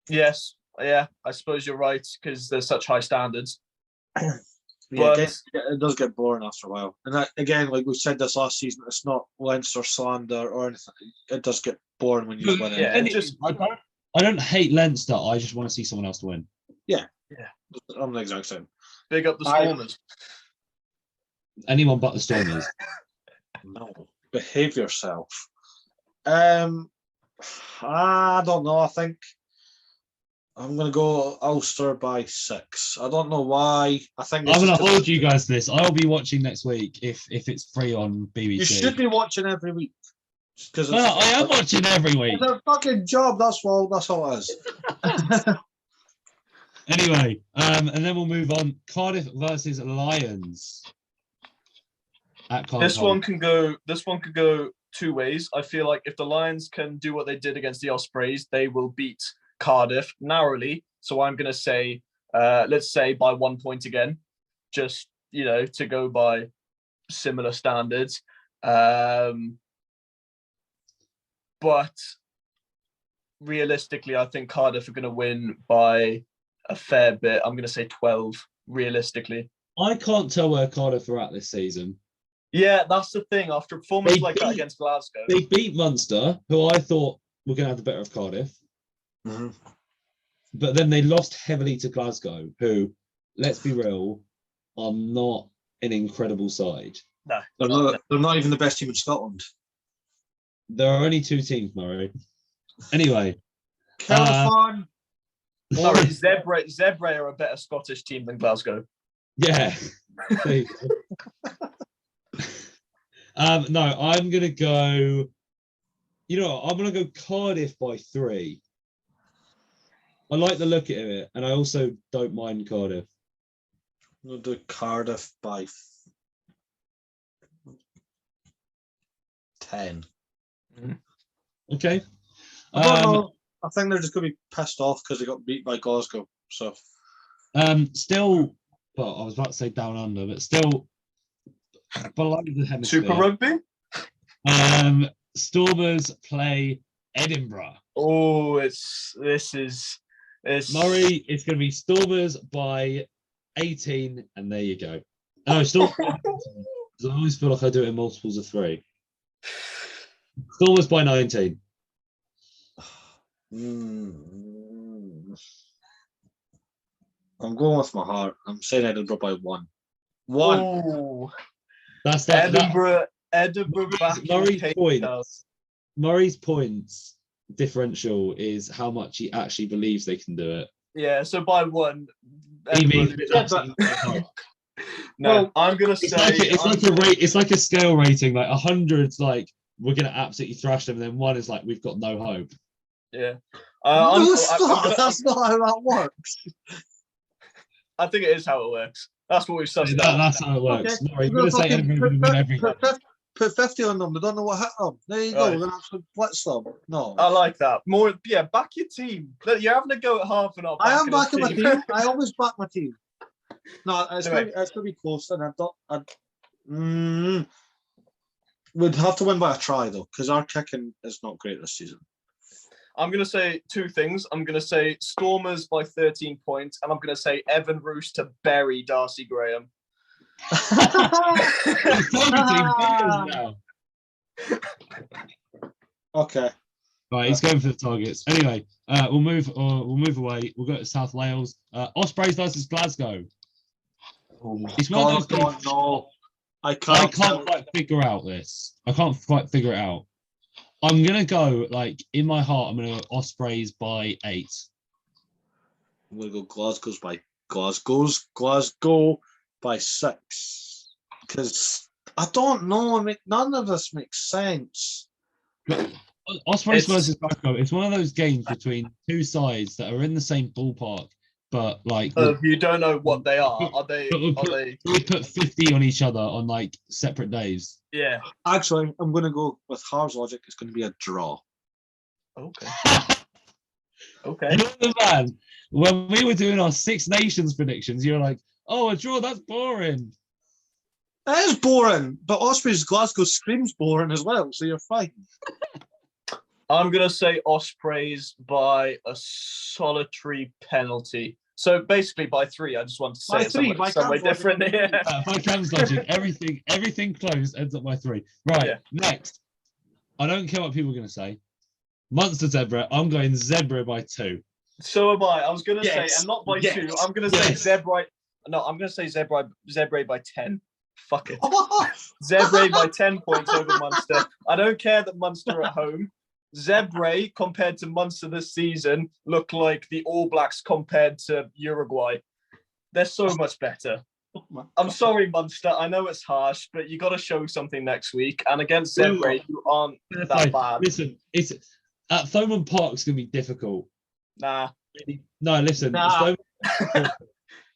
Yes, yeah, I suppose you're right because there's such high standards. Yeah, it does get boring after a while. And that, again, like we said this last season, it's not Leinster slander or anything. It does get boring when you win it. Yeah, I don't hate Leinster. I just want to see someone else to win. Yeah. I'm the exact same. Big up the Stormers. Anyone but the Stormers. No. Behave yourself. I don't know. I think I'm going to go Ulster by 6. I don't know why. I think I'm going to hold you guys to this. I'll be watching next week if it's free on BBC. You should be watching every week. I am watching every week. It's a fucking job. That's all it is. Anyway, and then we'll move on. Cardiff versus Lions. This one can go 2 ways. I feel like if the Lions can do what they did against the Ospreys, they will beat Cardiff narrowly. So I'm going to say, let's say by 1 point again, just, to go by similar standards. but realistically, I think Cardiff are going to win by a fair bit. I'm going to say 12, realistically. I can't tell where Cardiff are at this season. Yeah, that's the thing. After a performance like that against Glasgow. They beat Munster, who I thought were going to have the better of Cardiff. Mm-hmm. But then they lost heavily to Glasgow, who, let's be real, are not an incredible side. No. They're not even the best team in Scotland. There are only 2 teams, Murray. Anyway. California. Sorry, Zebre are a better Scottish team than Glasgow. Yeah. No, I'm going to go... You know what? I'm going to go Cardiff by 3. I like the look of it, and I also don't mind Cardiff. We'll do Cardiff by 10. Okay. I don't know. I think they're just going to be pissed off because they got beat by Glasgow. So, still, well, I was about to say down under, but still below the hemisphere. Super Rugby? Stormers play Edinburgh. Oh, It's Murray, it's going to be Stormers by 18, and there you go. No, Stormers. I always feel like I do it in multiples of 3. Stormers by 19. I'm going with my heart. I'm saying Edinburgh by 1. 1. Oh, That's that. Edinburgh back Murray's points differential is how much he actually believes they can do it. Yeah, so by 1. No, I'm gonna say it's like a scale rating. Like 100's like we're gonna absolutely thrash them, and then 1 is like we've got no hope. Yeah, that's not how that works. I think it is how it works. That's what we've sussed out. That's how it works. Okay. Murray, you're gonna say Edinburgh will win every game. Put 50 on them. They don't know what hit them. There you go. We're gonna have to blitz them. No, I like that more. Yeah, back your team. Look, you're having to go at half and up. I am backing my team. I always back my team. No, it's gonna be close, and we'd have to win by a try though, because our kicking is not great this season. I'm going to say 2 things. I'm going to say Stormers by 13 points, and I'm going to say Evan Roos to bury Darcy Graham. Okay. Right, he's going for the targets. Anyway, we'll move away. We'll go to South Wales. Ospreys versus Glasgow. It's one of those games. No, I can't quite figure out this. I can't quite figure it out. I'm gonna go in my heart. I'm gonna go Ospreys by 8. I'm gonna go Glasgow by 6. Because I don't know. I mean, none of this makes sense. Ospreys versus Glasgow. It's one of those games between 2 sides that are in the same ballpark, but you don't know what they are. Are they? We put 50 on each other on separate days. Yeah. Actually, I'm going to go with Harv's logic. It's going to be a draw. Okay. Okay. You're the man. When we were doing our 6 Nations predictions, you were like, "Oh, a draw? That's boring." It is boring, but Ospreys Glasgow screams boring as well. So you're fine. I'm going to say Ospreys by a solitary penalty. So basically by 3. I just want to say somewhere different. Yeah. By Cam's logic, everything close ends up by 3. Right, yeah. Next. I don't care what people are going to say. Munster Zebra. I'm going Zebra by 2. So am I. I was going to say, and not by 2. I'm going to say Zebra. No, I'm going to say Zebra by 10. Fuck it. Zebra by 10 points over Munster. I don't care that Munster are at home. Zebra compared to Munster this season look like the All Blacks compared to Uruguay. They're so much better. I'm sorry, Munster. I know it's harsh, but you got to show something next week. And against Zebra, you aren't that bad. Listen, it's at Thomond Park's gonna be difficult. Nah. No, listen. Nah.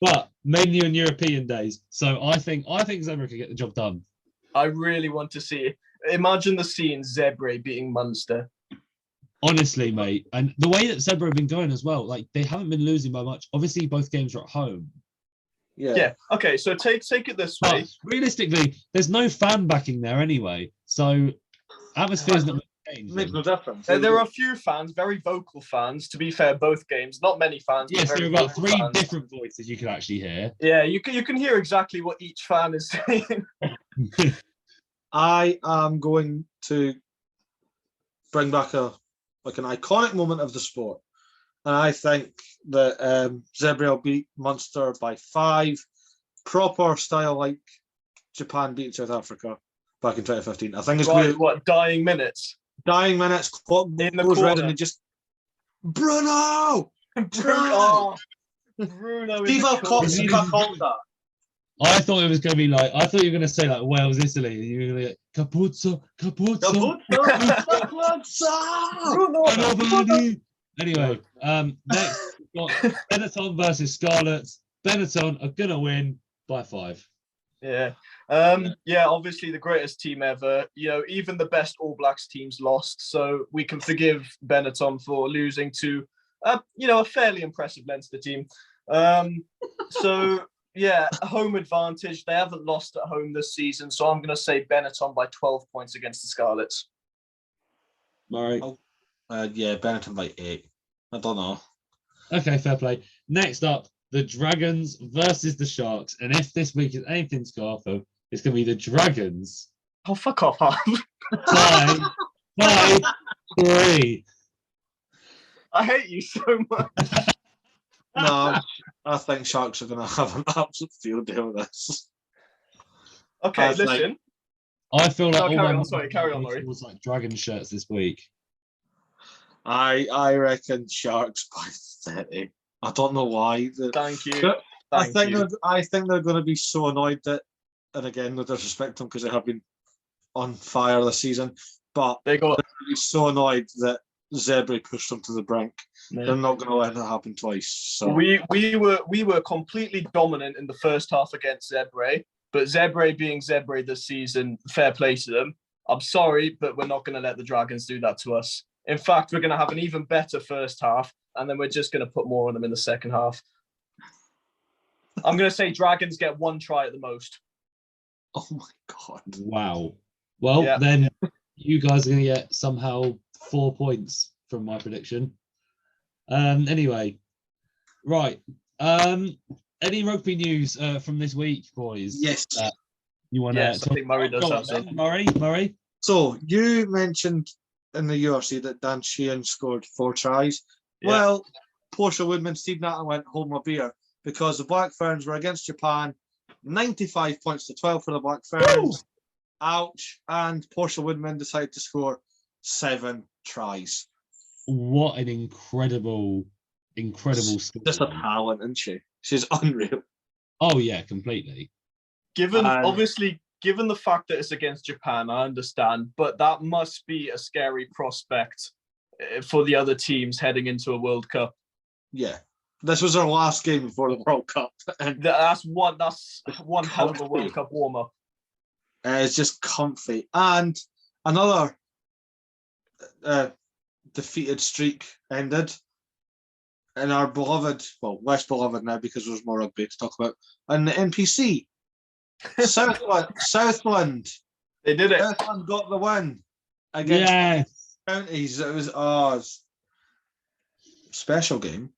But mainly on European days. So I think Zebra could get the job done. I really want to see it. Imagine the scene: Zebra beating Munster. Honestly, mate, and the way that Zebra have been going as well, they haven't been losing by much. Obviously, both games are at home. Yeah. Okay, so take it this way. But realistically, there's no fan backing there anyway, so atmosphere's not makes no difference. There are a few fans, very vocal fans. To be fair, both games, not many fans. Yes, but there are very about vocal 3 fans. different voices you can actually hear. Yeah, you can hear exactly what each fan is saying. I am going to bring back an iconic moment of the sport. And I think that Zebra will beat Munster by 5, proper style like Japan beat South Africa back in 2015. I think it's going to be dying minutes. Dying minutes, clock In the goes red, corner. and they just Bruno. Bruno. Steve called that. I thought it was going to be like, I thought you were going to say like Wales, Italy. And you were going to be like, Capuzzo. Bruno. Anyway, next we've got Benetton versus Scarlets. Benetton are going to win by 5. Yeah. Obviously the greatest team ever. Even the best All Blacks teams lost, so we can forgive Benetton for losing to a fairly impressive Leinster team. Home advantage. They haven't lost at home this season, so I'm going to say Benetton by 12 points against the Scarlets. Murray. Benetton by 8. I don't know. Okay, fair play. Next up, the Dragons versus the Sharks. And if this week is anything to go off of, it's going to be the Dragons. Oh, fuck off, Harv. 5-3. I hate you so much. No, I think Sharks are going to have an absolute field day with this. Okay, listen. I feel like carry on, Murray. It was like Dragon shirts this week. I reckon Sharks by 30. I don't know why. Thank you. I think they're going to be so annoyed that, and again, no disrespect to them because they have been on fire this season, but they're going to be so annoyed that Zebra pushed them to the brink. Yeah. They're not going to let that happen twice. So we were completely dominant in the first half against Zebra, but Zebra being Zebra this season, fair play to them. I'm sorry, but we're not going to let the Dragons do that to us. In fact, we're going to have an even better first half, and then we're just going to put more on them in the second half. I'm going to say Dragons get 1 try at the most. Oh my God. Wow. Well, then you guys are going to get somehow 4 points from my prediction. Anyway, right. Any rugby news from this week, boys? Yes. You want I think Murray does have some. Murray? So, you mentioned in the URC that Dan Sheehan scored 4 tries. Yeah. Well, Portia Woodman, Steve Nathan went hold my beer because the Black Ferns were against Japan, 95 points to 12 for the Black Ferns. Ouch. And Portia Woodman decided to score 7 tries. What an incredible skill. Just a talent, isn't she? She's unreal. Oh, yeah, completely. Given the fact that it's against Japan, I understand, but that must be a scary prospect for the other teams heading into a World Cup. Yeah. This was our last game before the World Cup. And that's one hell of a World Cup warm-up. It's just comfy. And another defeated streak ended. And our beloved, well, less beloved now because there's more rugby to talk about, and the NPC. Southland. They did it. Southland got the win against Counties. It was special game.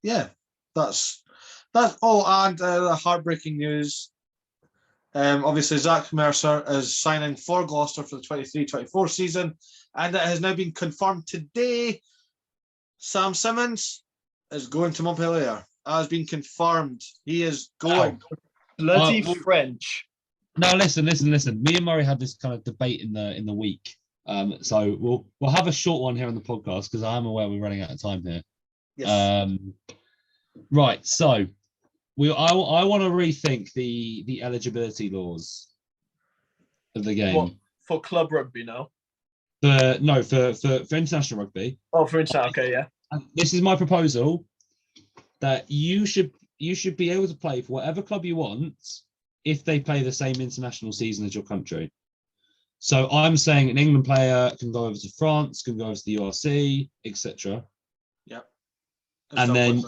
Yeah, that's all. And the heartbreaking news. Obviously, Zach Mercer is signing for Gloucester for the 23-24 season, and it has now been confirmed today. Sam Simmons is going to Montpellier. Has been confirmed. He is going. Bloody French. No, listen. Me and Murray had this kind of debate in the week. So we'll have a short one here on the podcast because I am aware we're running out of time here. Yes. Right. So I want to rethink the eligibility laws of the game. What, for club rugby now? For international rugby. Oh, for international. Okay, yeah. And this is my proposal that you should be able to play for whatever club you want if they play the same international season as your country. So I'm saying an England player can go over to France, can go over to the URC, etc. Yep. And then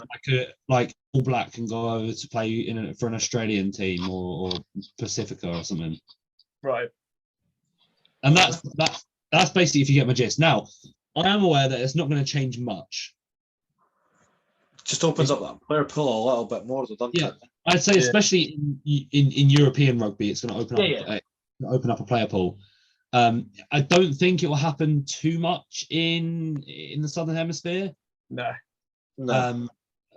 like All Black can go over to play for an Australian team or Pacifica or something. Right. And That's basically if you get my gist. Now, I am aware that it's not going to change much. Just opens up that player pool a little bit more, doesn't it? I'd say especially in European rugby, it's going to open up a player pool. I don't think it will happen too much in the Southern Hemisphere. No.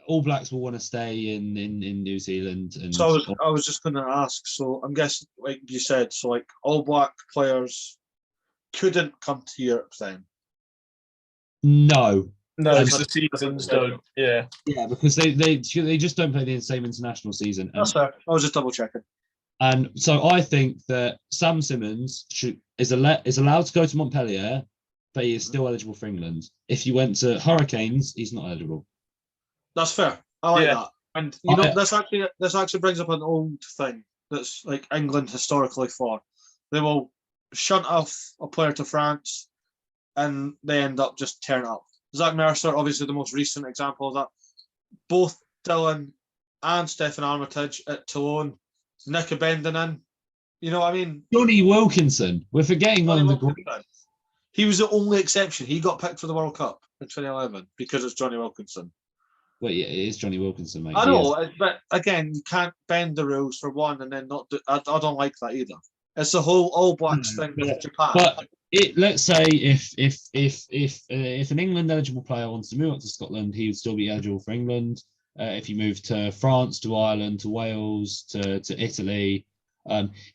All Blacks will want to stay in New Zealand. And so I was just going to ask. So I'm guessing, like you said, so like All Black players couldn't come to Europe then. No, because the seasons don't. Yeah, because they just don't play the same international season. That's fair. I was just double checking. And so I think that Sam Simmons is allowed to go to Montpellier, but he is still eligible for England. If you went to Hurricanes, he's not eligible. That's fair. I like that. And you know, this actually brings up an old thing that's like England historically for. They will shunt off a player to France, and they end up just tearing up. Zach Mercer, obviously the most recent example of that. Both Dylan and Stephen Armitage at Toulon, Nick Abendanen. You know what I mean? Johnny Wilkinson. We're forgetting one of the great. He was the only exception. He got picked for the World Cup in 2011 because it's Johnny Wilkinson. Well, yeah, it is Johnny Wilkinson, mate. I know, but again, you can't bend the rules for one and then not do. I don't like that either. It's the whole All Blacks thing with Japan. But let's say if an England eligible player wants to move up to Scotland, he would still be eligible for England. If you move to France, to Ireland, to Wales, to Italy,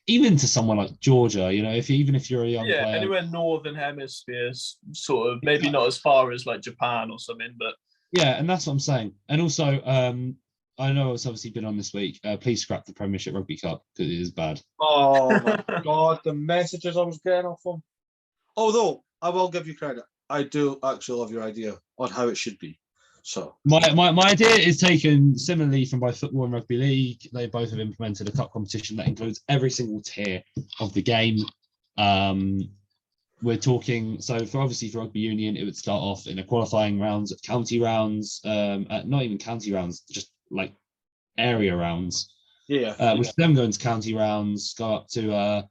even to somewhere like Georgia, you know, even if you're a young player, anywhere northern hemispheres, sort of maybe not as far as like Japan or something, but yeah, and that's what I'm saying. And also, I know it's obviously been on this week. Please scrap the Premiership Rugby Cup because it is bad. Oh my God, the messages I was getting off them. Although I will give you credit, I do actually love your idea on how it should be. So my idea is taken similarly from both football and rugby league. They both have implemented a cup competition that includes every single tier of the game. We're talking for rugby union, it would start off in a qualifying rounds, at county rounds, not even county rounds, just like area rounds. With them going to county rounds, go up to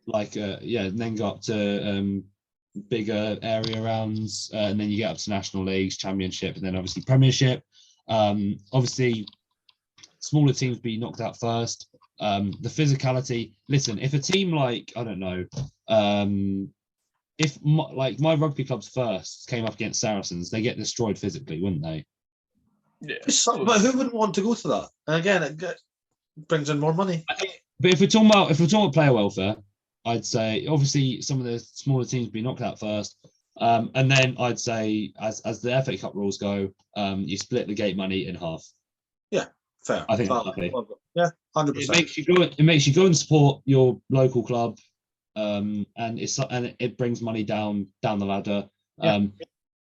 then go up to bigger area rounds, and then you get up to national leagues, championship, and then obviously Premiership. Obviously, smaller teams be knocked out first. The physicality. Listen, if a team like I don't know, if my rugby club's first came up against Saracens, they get destroyed physically, wouldn't they? Yeah. But who wouldn't want to go to that? And again, it brings in more money. But if we're talking about player welfare, I'd say obviously some of the smaller teams be knocked out first, and then I'd say as the FA Cup rules go, you split the gate money in half. Yeah, fair. I think yeah, 100%. It makes you go and support your local club, and it brings money down the ladder. Yeah.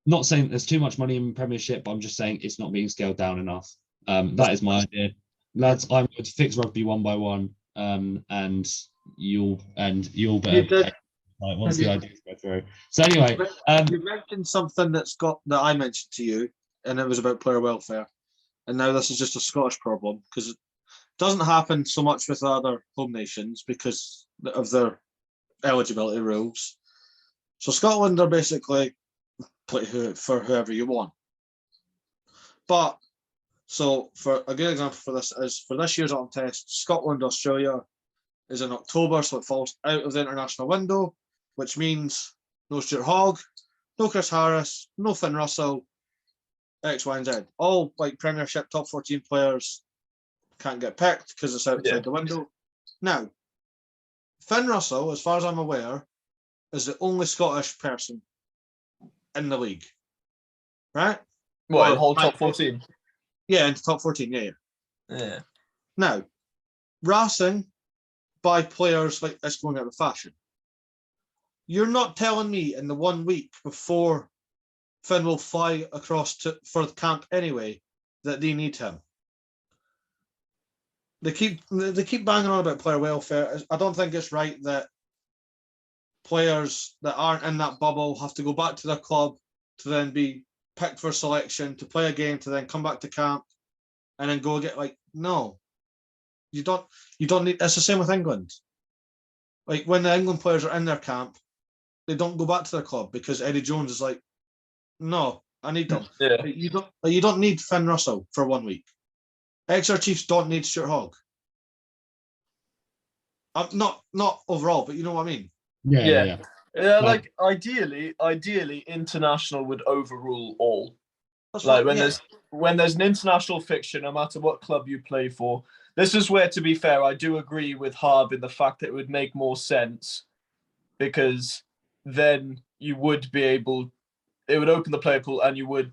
Not saying there's too much money in Premiership, but I'm just saying it's not being scaled down enough. That is my idea, lads. I'm going to fix rugby one by one, and you'll better once the ideas go through. So anyway, you mentioned something that I mentioned to you, and it was about player welfare. And now this is just a Scottish problem because it doesn't happen so much with other home nations because of their eligibility rules. So Scotland are basically play for whoever you want. But so for a good example for this is for this year's autumn test, Scotland Australia is in October, so it falls out of the international window, which means no Stuart Hogg, no Chris Harris, no Finn Russell, X, Y, and Z. All like Premiership top 14 players can't get picked because it's outside the window. Now, Finn Russell, as far as I'm aware, is the only Scottish person in the league. Right? What, the whole top 14? Yeah, in the top 14, yeah. Now, Racing by players like this going out of fashion. You're not telling me in the 1 week before Finn will fly across for the camp anyway that they need him. They keep banging on about player welfare. I don't think it's right that players that aren't in that bubble have to go back to their club to then be picked for selection, to play a game, to then come back to camp and then go get no. You don't need. It's the same with England. Like when the England players are in their camp, they don't go back to their club because Eddie Jones is like, no, I need them. Yeah. You don't need Finn Russell for 1 week. Exeter Chiefs don't need Stuart Hogg. Not overall, but you know what I mean. Yeah. Like ideally, international would overrule all. That's like right, when there's an international fixture, no matter what club you play for. This is where, to be fair, I do agree with Harb in the fact that it would make more sense, because then you would be able, it would open the player pool, and you wouldn't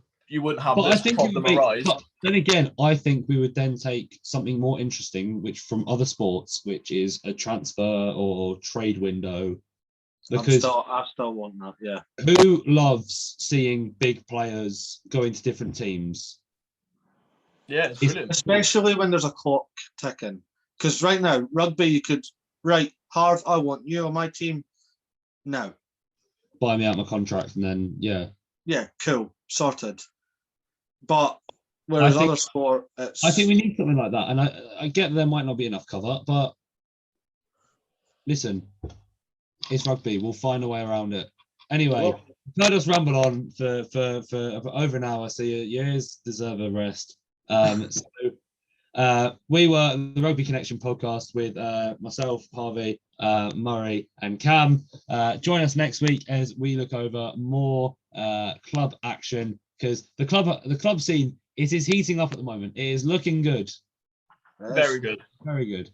have this problem arise. But then again, I think we would then take something more interesting, which from other sports, which is a transfer or trade window. Because I still want that, yeah. Who loves seeing big players going to different teams? Yeah, it's brilliant. Especially when there's a clock ticking. Because right now, rugby, you could, right, Harv, I want you on my team now. Buy me out my contract, and then, yeah. Yeah, cool, sorted. But whereas other sport, it's... I think we need something like that. And I get there might not be enough cover, but listen, it's rugby. We'll find a way around it. Anyway, let us ramble on for over an hour, so your ears deserve a rest. We were the Rugby Connection podcast with myself, Harvey, Murray, and Cam. Join us next week as we look over more club action, because the club scene is heating up at the moment. It is looking good. Very good. Very good.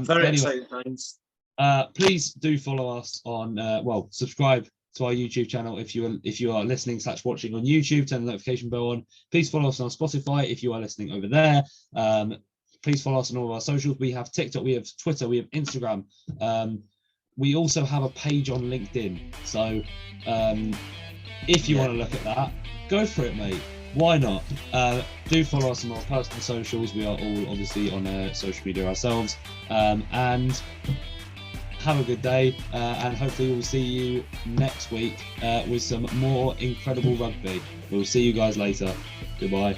Very exciting times. Please do follow us on subscribe to our YouTube channel if you are listening / watching on YouTube. Turn the notification bell on. Please follow us on Spotify if you are listening over there. Please follow us on all of our socials. We have TikTok, we have Twitter, we have Instagram. We also have a page on LinkedIn. So if you want to look at that, go for it, mate. Why not? Do follow us on our personal socials. We are all obviously on social media ourselves. And have a good day, and hopefully we'll see you next week with some more incredible rugby. We'll see you guys later. Goodbye.